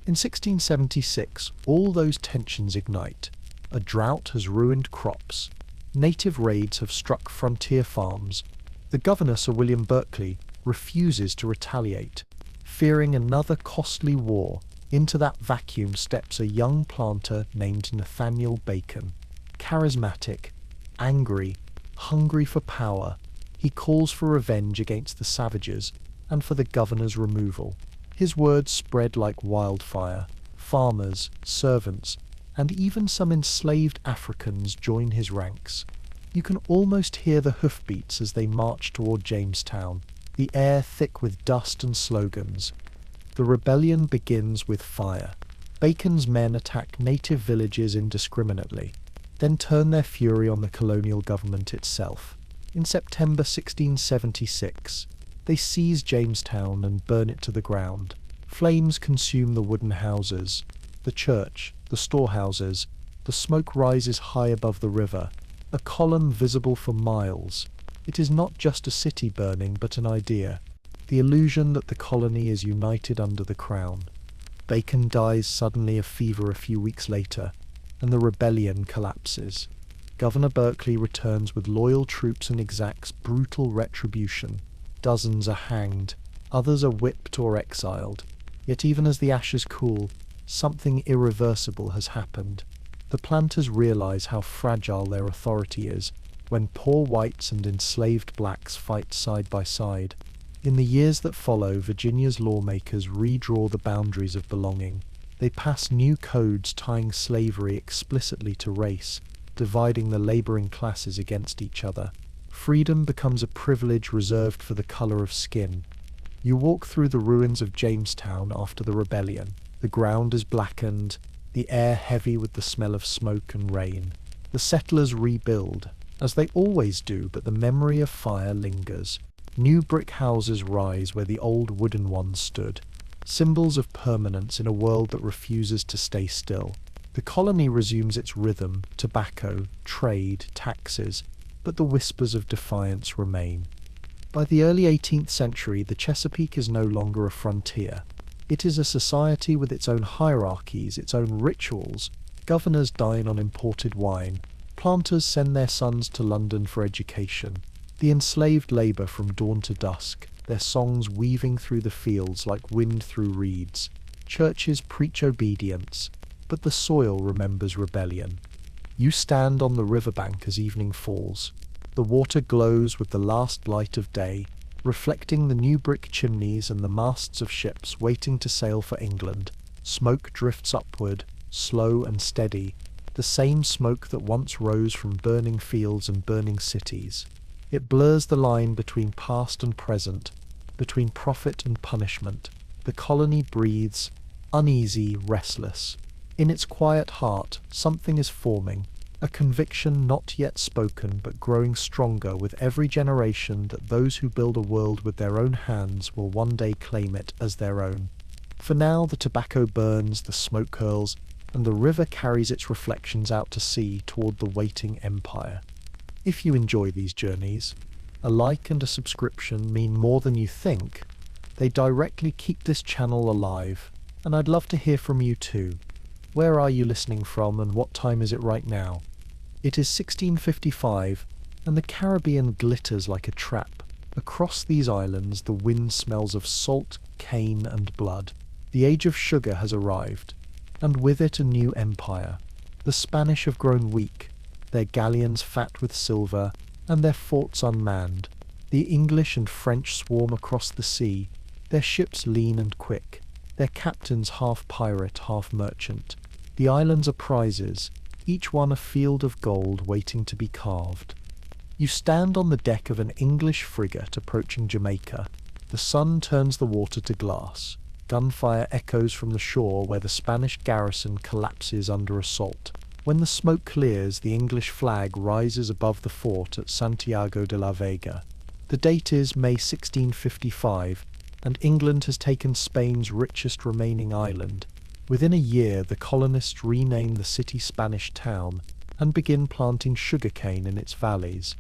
In 1676, all those tensions ignite. A drought has ruined crops. Native raids have struck frontier farms. The governor, Sir William Berkeley, refuses to retaliate. Fearing another costly war, into that vacuum steps a young planter named Nathaniel Bacon. Charismatic, angry, hungry for power, he calls for revenge against the savages and for the governor's removal. His words spread like wildfire. Farmers, servants, and even some enslaved Africans join his ranks. You can almost hear the hoofbeats as they march toward Jamestown, the air thick with dust and slogans. The rebellion begins with fire. Bacon's men attack native villages indiscriminately, then turn their fury on the colonial government itself. In September 1676, they seize Jamestown and burn it to the ground. Flames consume the wooden houses, the church, the storehouses. The smoke rises high above the river, a column visible for miles. It is not just a city burning, but an idea, the illusion that the colony is united under the crown. Bacon dies suddenly of fever a few weeks later, and the rebellion collapses. Governor Berkeley returns with loyal troops and exacts brutal retribution. Dozens are hanged, others are whipped or exiled. Yet even as the ashes cool, something irreversible has happened. The planters realize how fragile their authority is when poor whites and enslaved blacks fight side by side. In the years that follow, Virginia's lawmakers redraw the boundaries of belonging. They pass new codes tying slavery explicitly to race, dividing the laboring classes against each other. Freedom becomes a privilege reserved for the color of skin. You walk through the ruins of Jamestown after the rebellion. The ground is blackened, the air heavy with the smell of smoke and rain. The settlers rebuild, as they always do, but the memory of fire lingers. New brick houses rise where the old wooden ones stood, symbols of permanence in a world that refuses to stay still. The colony resumes its rhythm, tobacco, trade, taxes, but the whispers of defiance remain. By the early 18th century, the Chesapeake is no longer a frontier. It is a society with its own hierarchies, its own rituals. Governors dine on imported wine. Planters send their sons to London for education. The enslaved labour from dawn to dusk, their songs weaving through the fields like wind through reeds. Churches preach obedience, but the soil remembers rebellion. You stand on the riverbank as evening falls. The water glows with the last light of day, reflecting the new brick chimneys and the masts of ships waiting to sail for England. Smoke drifts upward, slow and steady, the same smoke that once rose from burning fields and burning cities. It blurs the line between past and present, between profit and punishment. The colony breathes, uneasy, restless. In its quiet heart, something is forming, a conviction not yet spoken but growing stronger with every generation that those who build a world with their own hands will one day claim it as their own. For now the tobacco burns, the smoke curls, and the river carries its reflections out to sea toward the waiting empire. If you enjoy these journeys, a like and a subscription mean more than you think. They directly keep this channel alive, and I'd love to hear from you too. Where are you listening from, and what time is it right now? It is 1655, and the Caribbean glitters like a trap. Across these islands the wind smells of salt, cane, and blood. The age of sugar has arrived, and with it a new empire. The Spanish have grown weak, their galleons fat with silver, and their forts unmanned. The English and French swarm across the sea, their ships lean and quick, their captains half pirate, half merchant. The islands are prizes, each one a field of gold waiting to be carved. You stand on the deck of an English frigate approaching Jamaica. The sun turns the water to glass. Gunfire echoes from the shore where the Spanish garrison collapses under assault. When the smoke clears, the English flag rises above the fort at Santiago de la Vega. The date is May 1655, and England has taken Spain's richest remaining island. Within a year, the colonists rename the city Spanish Town and begin planting sugarcane in its valleys.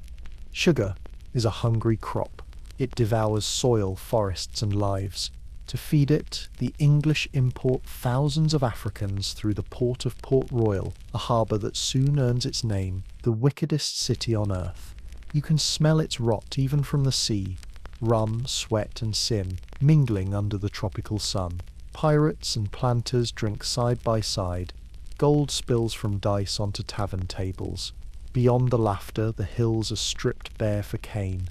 Sugar is a hungry crop. It devours soil, forests, and lives. To feed it, the English import thousands of Africans through the port of Port Royal, a harbour that soon earns its name, the wickedest city on earth. You can smell its rot even from the sea, rum, sweat, and sin, mingling under the tropical sun. Pirates and planters drink side by side. Gold spills from dice onto tavern tables. Beyond the laughter, the hills are stripped bare for cane.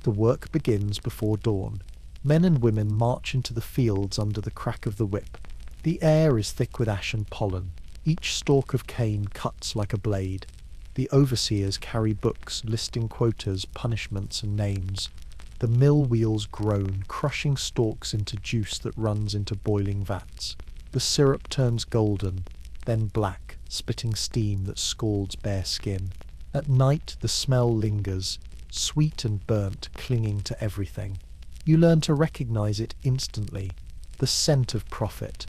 The work begins before dawn. Men and women march into the fields under the crack of the whip. The air is thick with ash and pollen. Each stalk of cane cuts like a blade. The overseers carry books listing quotas, punishments, and names. The mill wheels groan, crushing stalks into juice that runs into boiling vats. The syrup turns golden, then black, spitting steam that scalds bare skin. At night the smell lingers, sweet and burnt, clinging to everything. You learn to recognize it instantly, the scent of profit.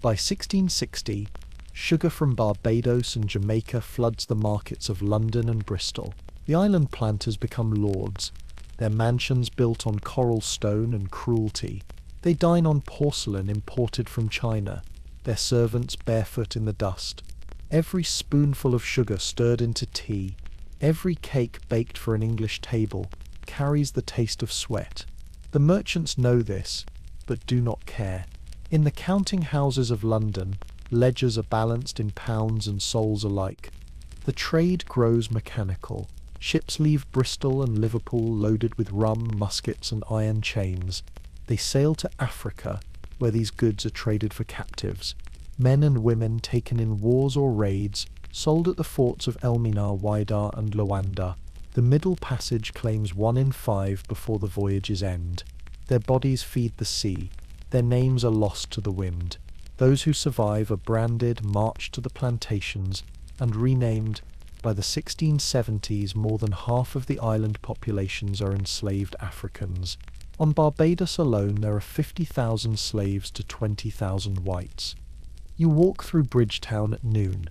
By 1660, sugar from Barbados and Jamaica floods the markets of London and Bristol. The island planters become lords, their mansions built on coral stone and cruelty. They dine on porcelain imported from China, their servants barefoot in the dust. Every spoonful of sugar stirred into tea, every cake baked for an English table, carries the taste of sweat. The merchants know this, but do not care. In the counting houses of London, ledgers are balanced in pounds and sols alike. The trade grows mechanical. Ships leave Bristol and Liverpool loaded with rum, muskets, and iron chains. They sail to Africa, where these goods are traded for captives. Men and women taken in wars or raids, sold at the forts of Elmina, Whydah, and Luanda. The Middle Passage claims 1 in 5 before the voyages end. Their bodies feed the sea. Their names are lost to the wind. Those who survive are branded, marched to the plantations, and renamed. By the 1670s, more than half of the island populations are enslaved Africans. On Barbados alone, there are 50,000 slaves to 20,000 whites. You walk through Bridgetown at noon.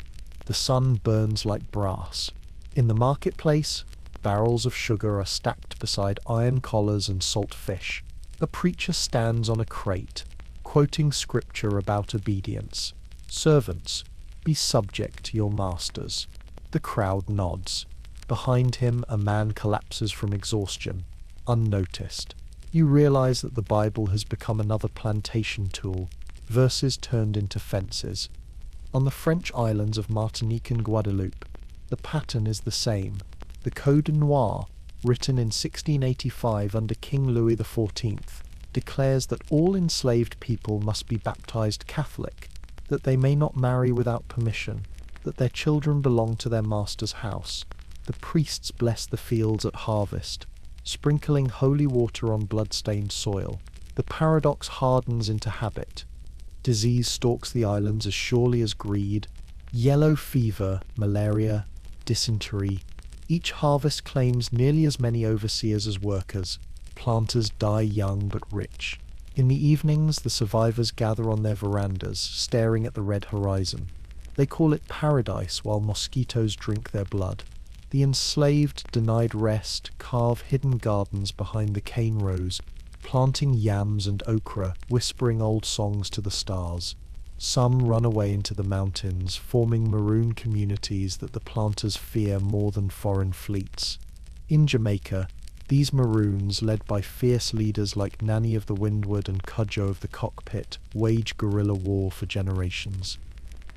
The sun burns like brass. In the marketplace, barrels of sugar are stacked beside iron collars and salt fish. A preacher stands on a crate, quoting scripture about obedience. Servants, be subject to your masters. The crowd nods. Behind him, a man collapses from exhaustion, unnoticed. You realize that the Bible has become another plantation tool, verses turned into fences. On the French islands of Martinique and Guadeloupe, the pattern is the same. The Code Noir, written in 1685 under King Louis XIV, declares that all enslaved people must be baptized Catholic, that they may not marry without permission, that their children belong to their master's house. The priests bless the fields at harvest, sprinkling holy water on blood-stained soil. The paradox hardens into habit. Disease stalks the islands as surely as greed. Yellow fever, malaria, dysentery. Each harvest claims nearly as many overseers as workers. Planters die young but rich. In the evenings, the survivors gather on their verandas, staring at the red horizon. They call it paradise while mosquitoes drink their blood. The enslaved, denied rest, carve hidden gardens behind the cane rows, planting yams and okra, whispering old songs to the stars. Some run away into the mountains, forming maroon communities that the planters fear more than foreign fleets. In Jamaica, these maroons, led by fierce leaders like Nanny of the Windward and Cudjoe of the Cockpit, wage guerrilla war for generations.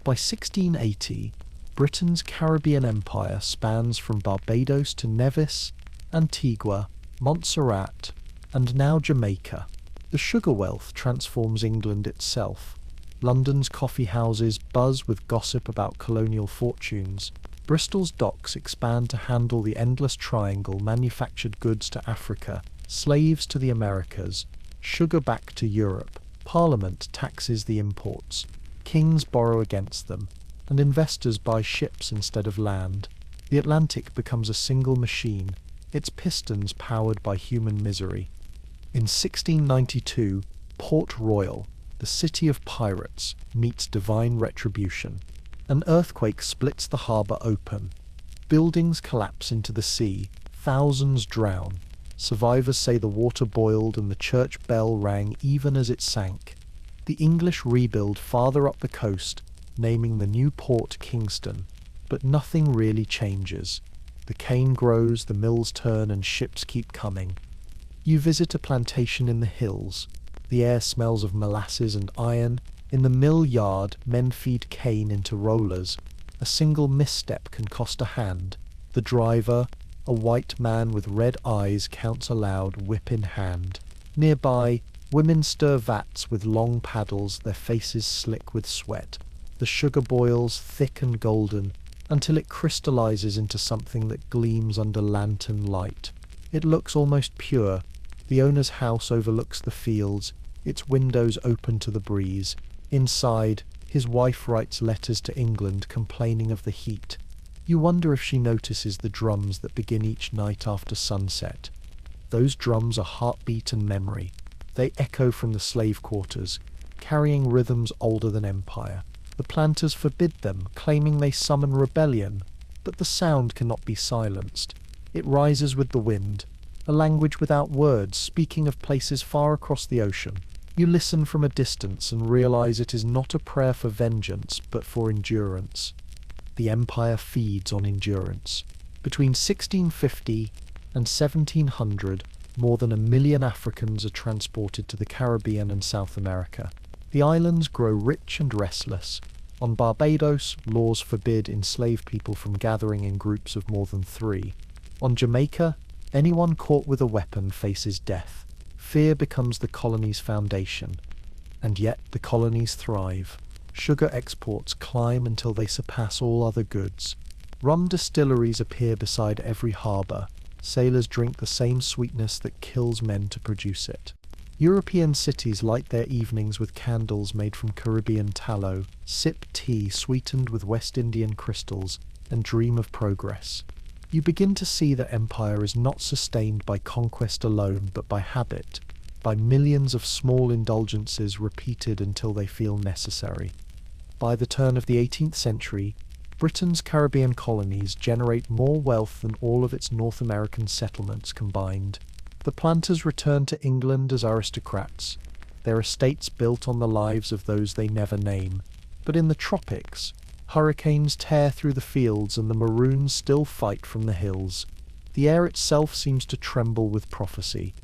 By 1680, Britain's Caribbean empire spans from Barbados to Nevis, Antigua, Montserrat, and now Jamaica. The sugar wealth transforms England itself. London's coffee houses buzz with gossip about colonial fortunes. Bristol's docks expand to handle the endless triangle: manufactured goods to Africa, slaves to the Americas, sugar back to Europe. Parliament taxes the imports. Kings borrow against them. and investors buy ships instead of land. The Atlantic becomes a single machine, its pistons powered by human misery. In 1692, Port Royal, the city of pirates, meets divine retribution. An earthquake splits the harbour open. Buildings collapse into the sea, thousands drown. Survivors say the water boiled and the church bell rang even as it sank. The English rebuild farther up the coast, naming the new port Kingston. But nothing really changes. The cane grows, the mills turn, and ships keep coming. You visit a plantation in the hills. The air smells of molasses and iron. In the mill yard, men feed cane into rollers. A single misstep can cost a hand. The driver, a white man with red eyes, counts aloud, whip in hand. Nearby, women stir vats with long paddles, their faces slick with sweat. The sugar boils, thick and golden, until it crystallizes into something that gleams under lantern light. It looks almost pure. The owner's house overlooks the fields, its windows open to the breeze. Inside, his wife writes letters to England complaining of the heat. You wonder if she notices the drums that begin each night after sunset. Those drums are heartbeat and memory. They echo from the slave quarters, carrying rhythms older than empire. The planters forbid them, claiming they summon rebellion, but the sound cannot be silenced. It rises with the wind, a language without words, speaking of places far across the ocean. You listen from a distance and realize it is not a prayer for vengeance, but for endurance. The empire feeds on endurance. Between 1650 and 1700, more than 1 million Africans are transported to the Caribbean and South America. The islands grow rich and restless. On Barbados, laws forbid enslaved people from gathering in groups of more than 3. On Jamaica, anyone caught with a weapon faces death. Fear becomes the colony's foundation. And yet the colonies thrive. Sugar exports climb until they surpass all other goods. Rum distilleries appear beside every harbour. Sailors drink the same sweetness that kills men to produce it. European cities light their evenings with candles made from Caribbean tallow, sip tea sweetened with West Indian crystals, and dream of progress. You begin to see that empire is not sustained by conquest alone, but by habit, by millions of small indulgences repeated until they feel necessary. By the turn of the 18th century, Britain's Caribbean colonies generate more wealth than all of its North American settlements combined. The planters return to England as aristocrats, their estates built on the lives of those they never name. But in the tropics, hurricanes tear through the fields and the maroons still fight from the hills. The air itself seems to tremble with prophecy.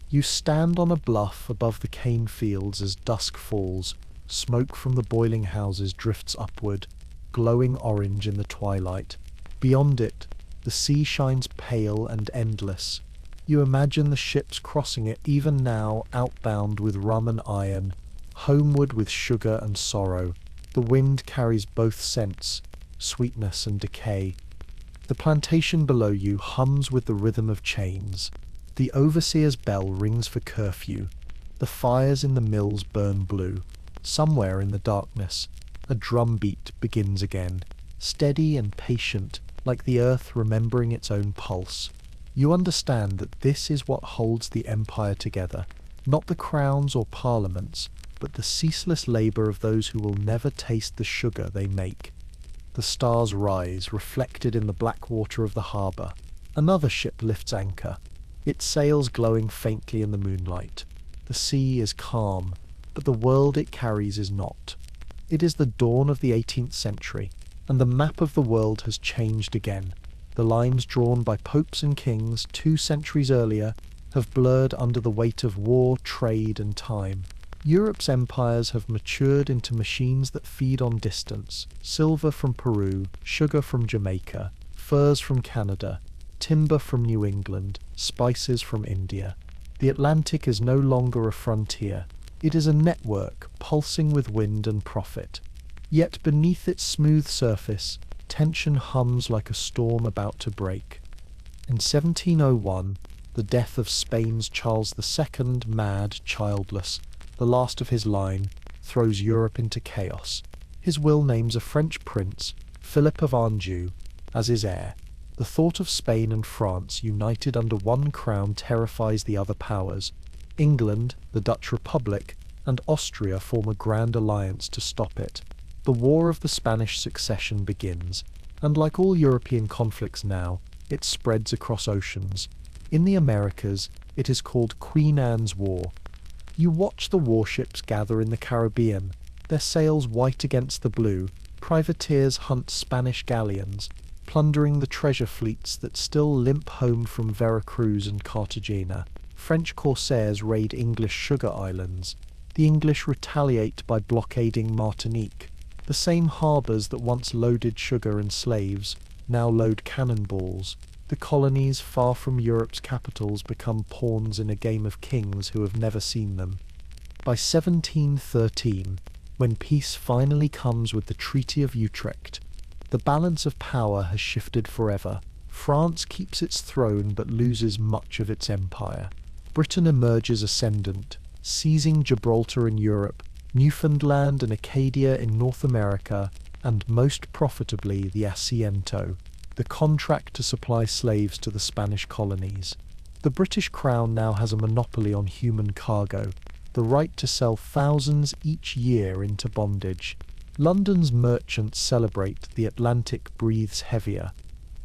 You stand on a bluff above the cane fields as dusk falls. Smoke from the boiling houses drifts upward, glowing orange in the twilight. Beyond it, the sea shines pale and endless. You imagine the ships crossing it even now, outbound with rum and iron, homeward with sugar and sorrow. The wind carries both scents, sweetness and decay. The plantation below you hums with the rhythm of chains. The overseer's bell rings for curfew. The fires in the mills burn blue. Somewhere in the darkness, a drum beat begins again, steady and patient, like the earth remembering its own pulse. You understand that this is what holds the empire together, not the crowns or parliaments, but the ceaseless labour of those who will never taste the sugar they make. The stars rise, reflected in the black water of the harbour. Another ship lifts anchor, its sails glowing faintly in the moonlight. The sea is calm, but the world it carries is not. It is the dawn of the 18th century, and the map of the world has changed again. The lines drawn by popes and kings 2 centuries earlier have blurred under the weight of war, trade, and time. Europe's empires have matured into machines that feed on distance: silver from Peru, sugar from Jamaica, furs from Canada, timber from New England, spices from India. The Atlantic is no longer a frontier. It is a network pulsing with wind and profit. Yet beneath its smooth surface, tension hums like a storm about to break. In 1701, the death of Spain's Charles II, mad, childless, the last of his line, throws Europe into chaos. His will names a French prince, Philip of Anjou, as his heir. The thought of Spain and France united under one crown terrifies the other powers. England, the Dutch Republic, and Austria form a grand alliance to stop it. The War of the Spanish Succession begins, and like all European conflicts now, it spreads across oceans. In the Americas, it is called Queen Anne's War. You watch the warships gather in the Caribbean, their sails white against the blue. Privateers hunt Spanish galleons, plundering the treasure fleets that still limp home from Veracruz and Cartagena. French corsairs raid English sugar islands. The English retaliate by blockading Martinique. The same harbours that once loaded sugar and slaves now load cannonballs. The colonies, far from Europe's capitals, become pawns in a game of kings who have never seen them. By 1713, when peace finally comes with the Treaty of Utrecht, the balance of power has shifted forever. France keeps its throne but loses much of its empire. Britain emerges ascendant, seizing Gibraltar in Europe, Newfoundland and Acadia in North America, and most profitably the Asiento, the contract to supply slaves to the Spanish colonies. The British Crown now has a monopoly on human cargo, the right to sell thousands each year into bondage. London's merchants celebrate, the Atlantic breathes heavier.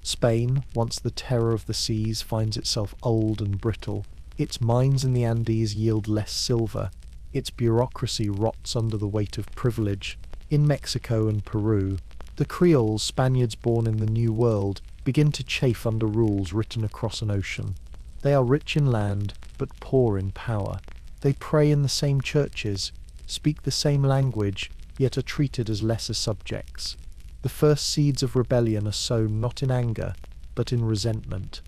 Spain, once the terror of the seas, finds itself old and brittle. Its mines in the Andes yield less silver. Its bureaucracy rots under the weight of privilege. In Mexico and Peru, the Creoles, Spaniards born in the New World, begin to chafe under rules written across an ocean. They are rich in land, but poor in power. They pray in the same churches, speak the same language, yet are treated as lesser subjects. The first seeds of rebellion are sown not in anger, but in resentment.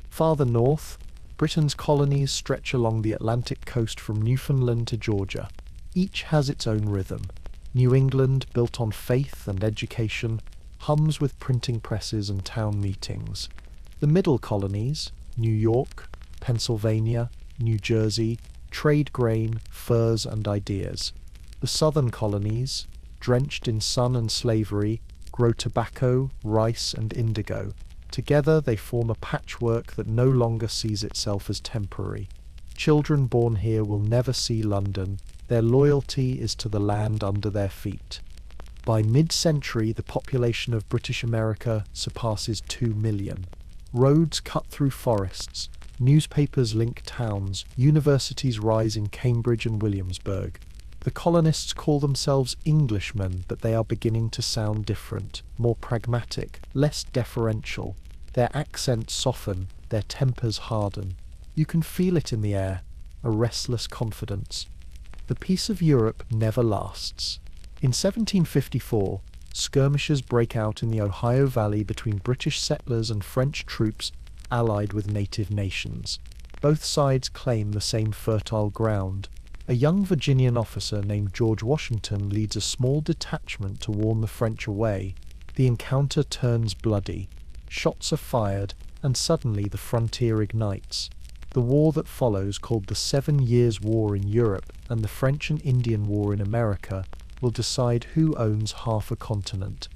Farther north, Britain's colonies stretch along the Atlantic coast from Newfoundland to Georgia. Each has its own rhythm. New England, built on faith and education, hums with printing presses and town meetings. The middle colonies, New York, Pennsylvania, New Jersey, trade grain, furs and ideas. The southern colonies, drenched in sun and slavery, grow tobacco, rice and indigo. Together they form a patchwork that no longer sees itself as temporary. Children born here will never see London. Their loyalty is to the land under their feet. By mid-century, the population of British America surpasses 2 million. Roads cut through forests, newspapers link towns, universities rise in Cambridge and Williamsburg. The colonists call themselves Englishmen, but they are beginning to sound different, more pragmatic, less deferential. Their accents soften, their tempers harden. You can feel it in the air, a restless confidence. The peace of Europe never lasts. In 1754, skirmishes break out in the Ohio Valley between British settlers and French troops allied with native nations. Both sides claim the same fertile ground. A young Virginian officer named George Washington leads a small detachment to warn the French away. The encounter turns bloody. Shots are fired, and suddenly the frontier ignites. The war that follows, called the 7 Years' War in Europe and the French and Indian War in America, will decide who owns half a continent.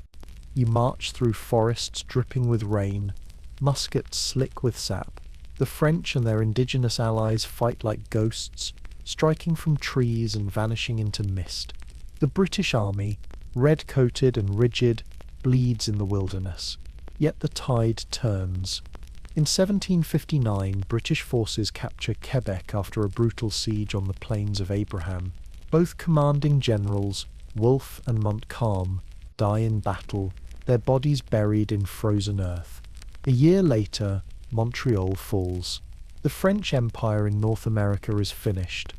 You march through forests dripping with rain, muskets slick with sap. The French and their indigenous allies fight like ghosts, striking from trees and vanishing into mist. The British army, red-coated and rigid, bleeds in the wilderness. Yet the tide turns. In 1759, British forces capture Québec after a brutal siege on the Plains of Abraham. Both commanding generals, Wolfe and Montcalm, die in battle, their bodies buried in frozen earth. A year later, Montreal falls. The French Empire in North America is finished.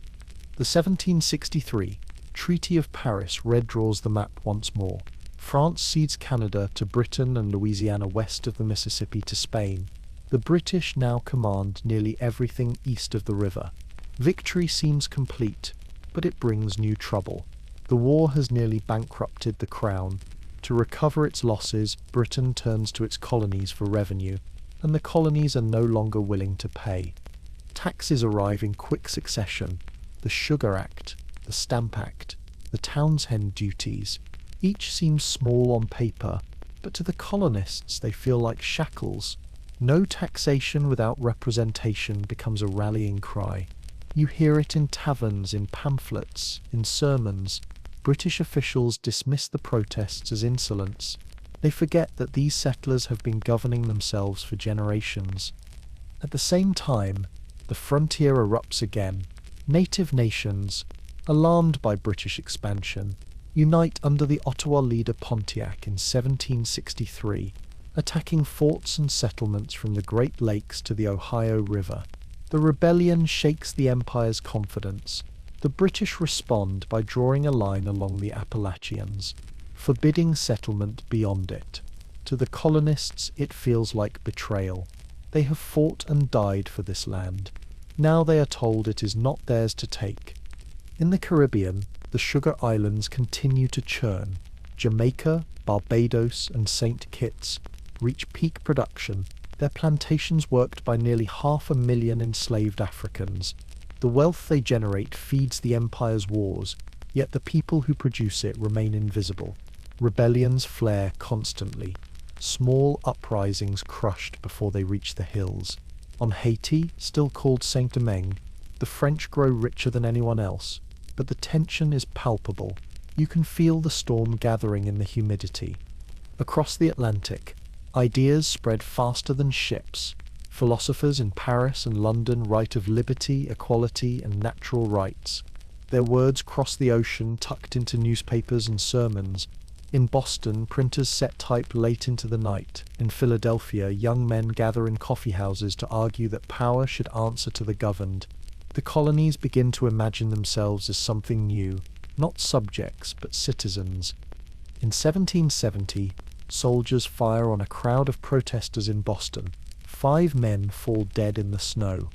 The 1763 Treaty of Paris redraws the map once more. France cedes Canada to Britain and Louisiana west of the Mississippi to Spain. The British now command nearly everything east of the river. Victory seems complete, but it brings new trouble. The war has nearly bankrupted the crown. To recover its losses, Britain turns to its colonies for revenue, and the colonies are no longer willing to pay. Taxes arrive in quick succession: the Sugar Act, the Stamp Act, the Townshend duties. Each seems small on paper, but to the colonists they feel like shackles. No taxation without representation becomes a rallying cry. You hear it in taverns, in pamphlets, in sermons. British officials dismiss the protests as insolence. They forget that these settlers have been governing themselves for generations. At the same time, the frontier erupts again. Native nations, alarmed by British expansion, unite under the Ottawa leader Pontiac in 1763, attacking forts and settlements from the Great Lakes to the Ohio River. The rebellion shakes the empire's confidence. The British respond by drawing a line along the Appalachians, forbidding settlement beyond it. To the colonists, it feels like betrayal. They have fought and died for this land. Now they are told it is not theirs to take. In the Caribbean, the sugar islands continue to churn. Jamaica, Barbados, and St. Kitts reach peak production, their plantations worked by nearly 500,000 enslaved Africans. The wealth they generate feeds the empire's wars, yet the people who produce it remain invisible. Rebellions flare constantly. Small uprisings crushed before they reach the hills. On Haiti, still called Saint Domingue, the French grow richer than anyone else, but the tension is palpable. You can feel the storm gathering in the humidity. Across the Atlantic, ideas spread faster than ships. Philosophers in Paris and London write of liberty, equality, and natural rights. Their words cross the ocean, tucked into newspapers and sermons. In Boston, printers set type late into the night. In Philadelphia, young men gather in coffeehouses to argue that power should answer to the governed. The colonies begin to imagine themselves as something new, not subjects, but citizens. In 1770, soldiers fire on a crowd of protesters in Boston. 5 men fall dead in the snow.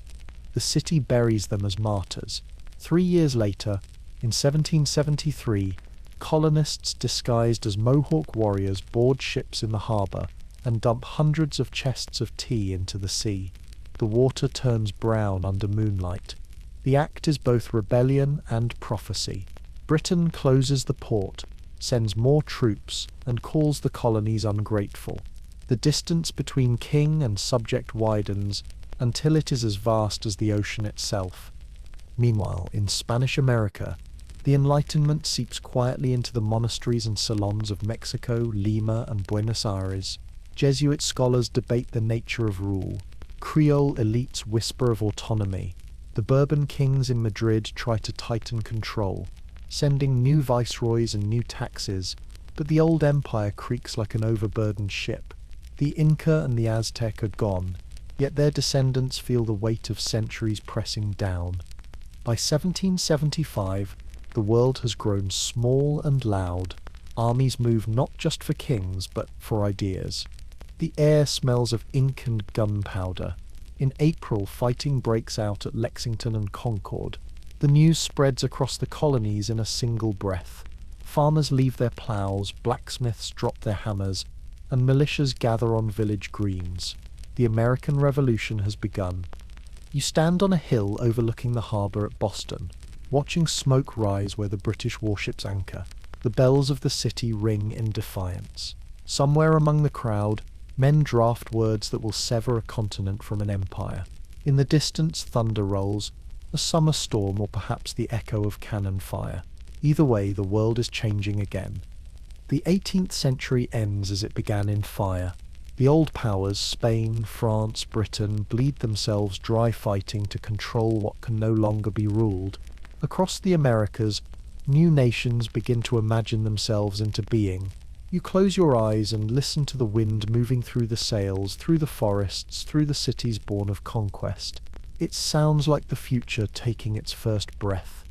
The city buries them as martyrs. 3 years later, in 1773, colonists disguised as Mohawk warriors board ships in the harbour and dump hundreds of chests of tea into the sea. The water turns brown under moonlight. The act is both rebellion and prophecy. Britain closes the port, sends more troops, and calls the colonies ungrateful. The distance between king and subject widens until it is as vast as the ocean itself. Meanwhile, in Spanish America, the Enlightenment seeps quietly into the monasteries and salons of Mexico, Lima, and Buenos Aires. Jesuit scholars debate the nature of rule. Creole elites whisper of autonomy. The Bourbon kings in Madrid try to tighten control, sending new viceroys and new taxes, but the old empire creaks like an overburdened ship. The Inca and the Aztec are gone, yet their descendants feel the weight of centuries pressing down. By 1775, the world has grown small and loud. Armies move not just for kings, but for ideas. The air smells of ink and gunpowder. In April, fighting breaks out at Lexington and Concord. The news spreads across the colonies in a single breath. Farmers leave their ploughs, blacksmiths drop their hammers, and militias gather on village greens. The American Revolution has begun. You stand on a hill overlooking the harbour at Boston, watching smoke rise where the British warships anchor. The bells of the city ring in defiance. Somewhere among the crowd, men draft words that will sever a continent from an empire. In the distance, thunder rolls, a summer storm, or perhaps the echo of cannon fire. Either way, the world is changing again. The 18th century ends as it began in fire. The old powers, Spain, France, Britain, bleed themselves dry fighting to control what can no longer be ruled. Across the Americas, new nations begin to imagine themselves into being. You close your eyes and listen to the wind moving through the sails, through the forests, through the cities born of conquest. It sounds like the future taking its first breath.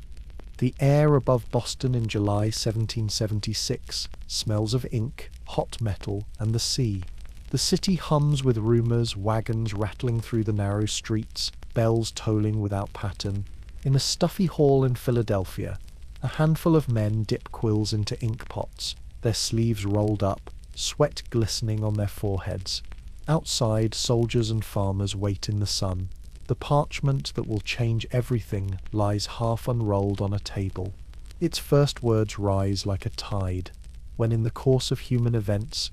The air above Boston in July 1776 smells of ink, hot metal, and the sea. The city hums with rumours, wagons rattling through the narrow streets, bells tolling without pattern. In a stuffy hall in Philadelphia, a handful of men dip quills into ink pots, their sleeves rolled up, sweat glistening on their foreheads. Outside, soldiers and farmers wait in the sun. The parchment that will change everything lies half unrolled on a table. Its first words rise like a tide. when in the course of human events,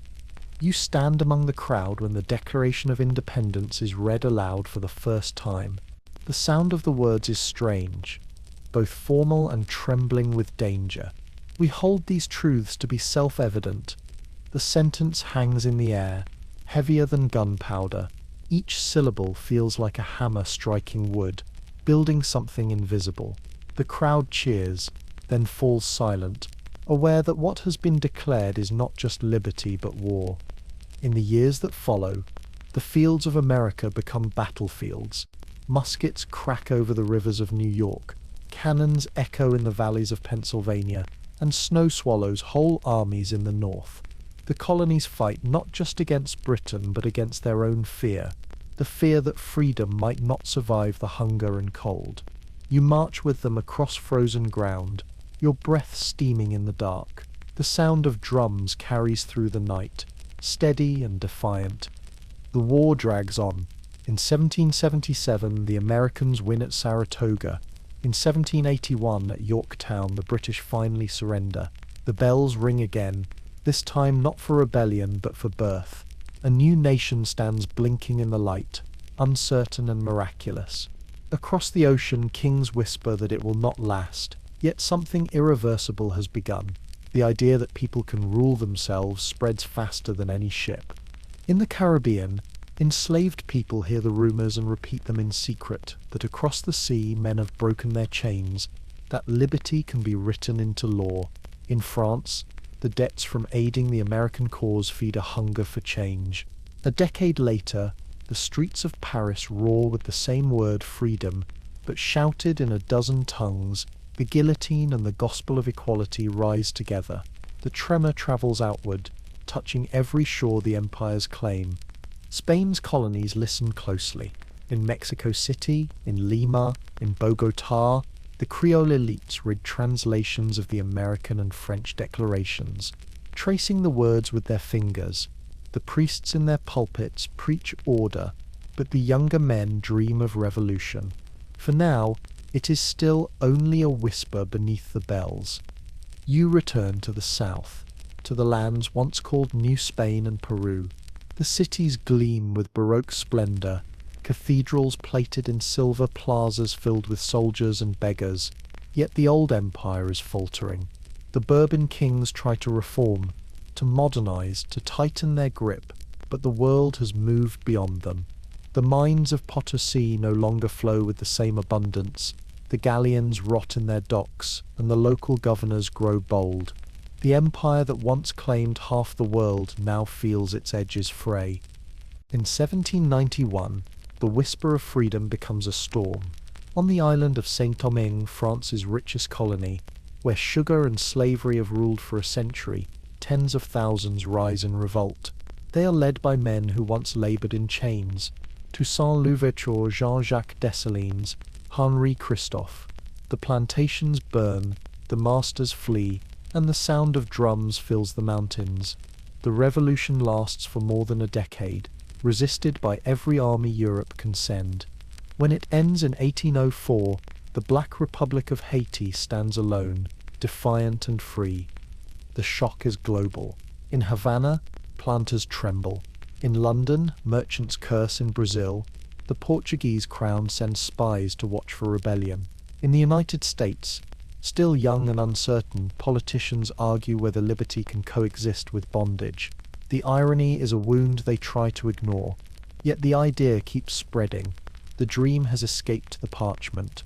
you stand among the crowd when the Declaration of Independence is read aloud for the first time. The sound of the words is strange, both formal and trembling with danger. We hold these truths to be self-evident. The sentence hangs in the air, heavier than gunpowder. Each syllable feels like a hammer striking wood, building something invisible. The crowd cheers, then falls silent, aware that what has been declared is not just liberty but war. In the years that follow, the fields of America become battlefields. Muskets crack over the rivers of New York, cannons echo in the valleys of Pennsylvania, and snow swallows whole armies in the north. The colonies fight not just against Britain but against their own fear, the fear that freedom might not survive the hunger and cold. You march with them across frozen ground, your breath steaming in the dark. The sound of drums carries through the night, steady and defiant. The war drags on. In 1777, the Americans win at Saratoga. In 1781, at Yorktown, the British finally surrender. The bells ring again, this time not for rebellion but for birth. A new nation stands blinking in the light, uncertain and miraculous. Across the ocean, kings whisper that it will not last, yet something irreversible has begun. The idea that people can rule themselves spreads faster than any ship. In the Caribbean, enslaved people hear the rumors and repeat them in secret, that across the sea men have broken their chains, that liberty can be written into law. In France, the debts from aiding the American cause feed a hunger for change. A decade later, the streets of Paris roar with the same word freedom, but shouted in a dozen tongues. The guillotine and the gospel of equality rise together. The tremor travels outward, touching every shore the empires claim. Spain's colonies listen closely. In Mexico City, in Lima, in Bogotá, the Creole elites read translations of the American and French declarations, tracing the words with their fingers. The priests in their pulpits preach order, but the younger men dream of revolution. For now, it is still only a whisper beneath the bells. You return to the south, to the lands once called New Spain and Peru. The cities gleam with Baroque splendor, cathedrals plated in silver, plazas filled with soldiers and beggars. Yet the old empire is faltering. The Bourbon kings try to reform, to modernize, to tighten their grip, but the world has moved beyond them. The mines of Potosí no longer flow with the same abundance. The galleons rot in their docks, and the local governors grow bold. The empire that once claimed half the world now feels its edges fray. In 1791, the whisper of freedom becomes a storm. On the island of Saint Domingo, France's richest colony, where sugar and slavery have ruled for a century, tens of thousands rise in revolt. They are led by men who once labored in chains. Toussaint Louverture, Jean-Jacques Dessalines, Henri Christophe. The plantations burn, the masters flee, and the sound of drums fills the mountains. The revolution lasts for more than a decade, resisted by every army Europe can send. When it ends in 1804, the Black Republic of Haiti stands alone, defiant and free. The shock is global. In Havana, planters tremble. In London, merchants curse. In Brazil, the Portuguese crown sends spies to watch for rebellion. In the United States, still young and uncertain, politicians argue whether liberty can coexist with bondage. The irony is a wound they try to ignore. Yet the idea keeps spreading. The dream has escaped the parchment.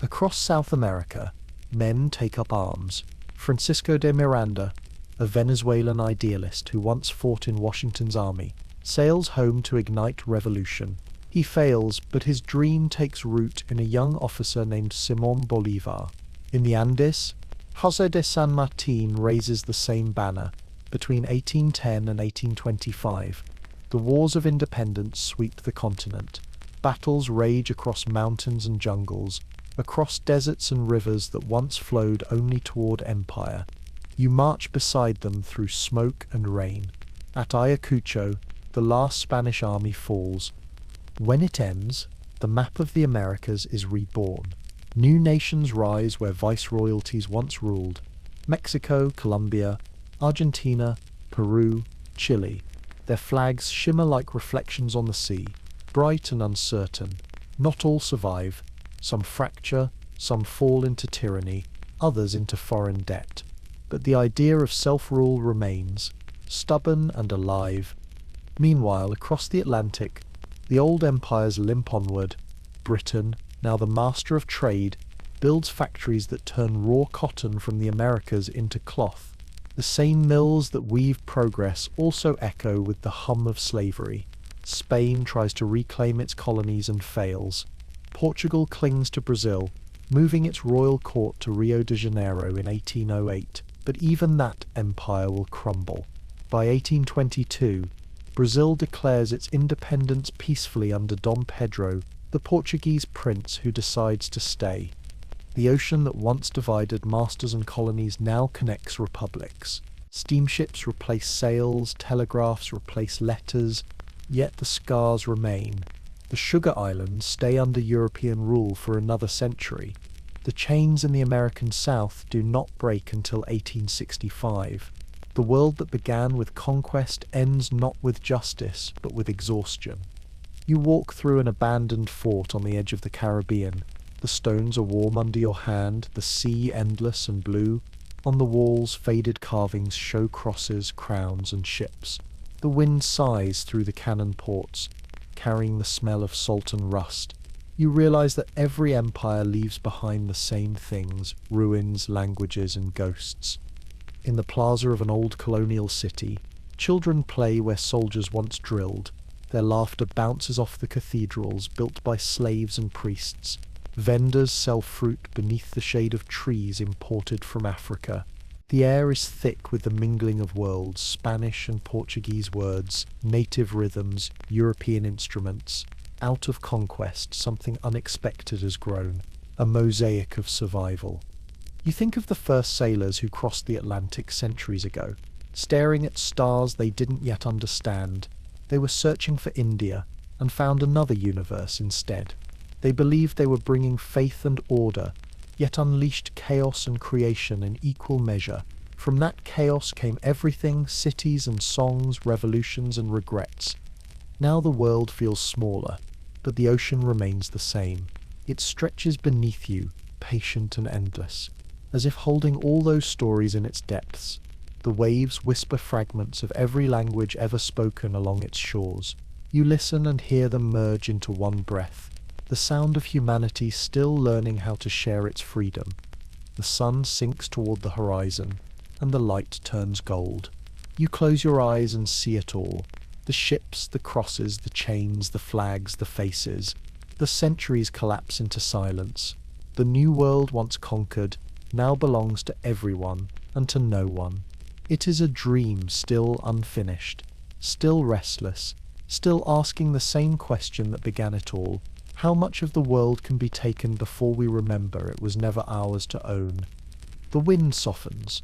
Across South America, men take up arms. Francisco de Miranda, a Venezuelan idealist who once fought in Washington's army, sails home to ignite revolution. He fails, but his dream takes root in a young officer named Simón Bolívar. In the Andes, José de San Martín raises the same banner. Between 1810 and 1825, the wars of independence sweep the continent. Battles rage across mountains and jungles, across deserts and rivers that once flowed only toward empire. You march beside them through smoke and rain. At Ayacucho, the last Spanish army falls. When it ends, the map of the Americas is reborn. New nations rise where viceroyalties once ruled. Mexico, Colombia, Argentina, Peru, Chile. Their flags shimmer like reflections on the sea, bright and uncertain. Not all survive. Some fracture, some fall into tyranny, others into foreign debt. But the idea of self-rule remains, stubborn and alive. Meanwhile, across the Atlantic, the old empires limp onward. Britain, now the master of trade, builds factories that turn raw cotton from the Americas into cloth. The same mills that weave progress also echo with the hum of slavery. Spain tries to reclaim its colonies and fails. Portugal clings to Brazil, moving its royal court to Rio de Janeiro in 1808, but even that empire will crumble. By 1822, Brazil declares its independence peacefully under Dom Pedro, the Portuguese prince who decides to stay. The ocean that once divided masters and colonies now connects republics. Steamships replace sails, telegraphs replace letters, yet the scars remain. The Sugar Islands stay under European rule for another century. The chains in the American South do not break until 1865. The world that began with conquest ends not with justice, but with exhaustion. You walk through an abandoned fort on the edge of the Caribbean. The stones are warm under your hand, the sea endless and blue. On the walls, faded carvings show crosses, crowns, and ships. The wind sighs through the cannon ports, carrying the smell of salt and rust. You realize that every empire leaves behind the same things: ruins, languages, and ghosts. In the plaza of an old colonial city, children play where soldiers once drilled. Their laughter bounces off the cathedrals built by slaves and priests. Vendors sell fruit beneath the shade of trees imported from Africa. The air is thick with the mingling of worlds, Spanish and Portuguese words, native rhythms, European instruments. Out of conquest, something unexpected has grown, a mosaic of survival. You think of the first sailors who crossed the Atlantic centuries ago, staring at stars they didn't yet understand. They were searching for India and found another universe instead. They believed they were bringing faith and order, yet unleashed chaos and creation in equal measure. From that chaos came everything: cities and songs, revolutions and regrets. Now the world feels smaller, but the ocean remains the same. It stretches beneath you, patient and endless, as if holding all those stories in its depths. The waves whisper fragments of every language ever spoken along its shores. You listen and hear them merge into one breath. The sound of humanity still learning how to share its freedom. The sun sinks toward the horizon, and the light turns gold. You close your eyes and see it all. The ships, the crosses, the chains, the flags, the faces. The centuries collapse into silence. The new world once conquered now belongs to everyone and to no one. It is a dream still unfinished, still restless, still asking the same question that began it all. How much of the world can be taken before we remember it was never ours to own? The wind softens.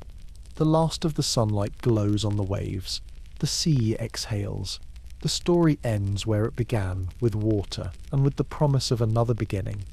The last of the sunlight glows on the waves. The sea exhales. The story ends where it began, with water, and with the promise of another beginning.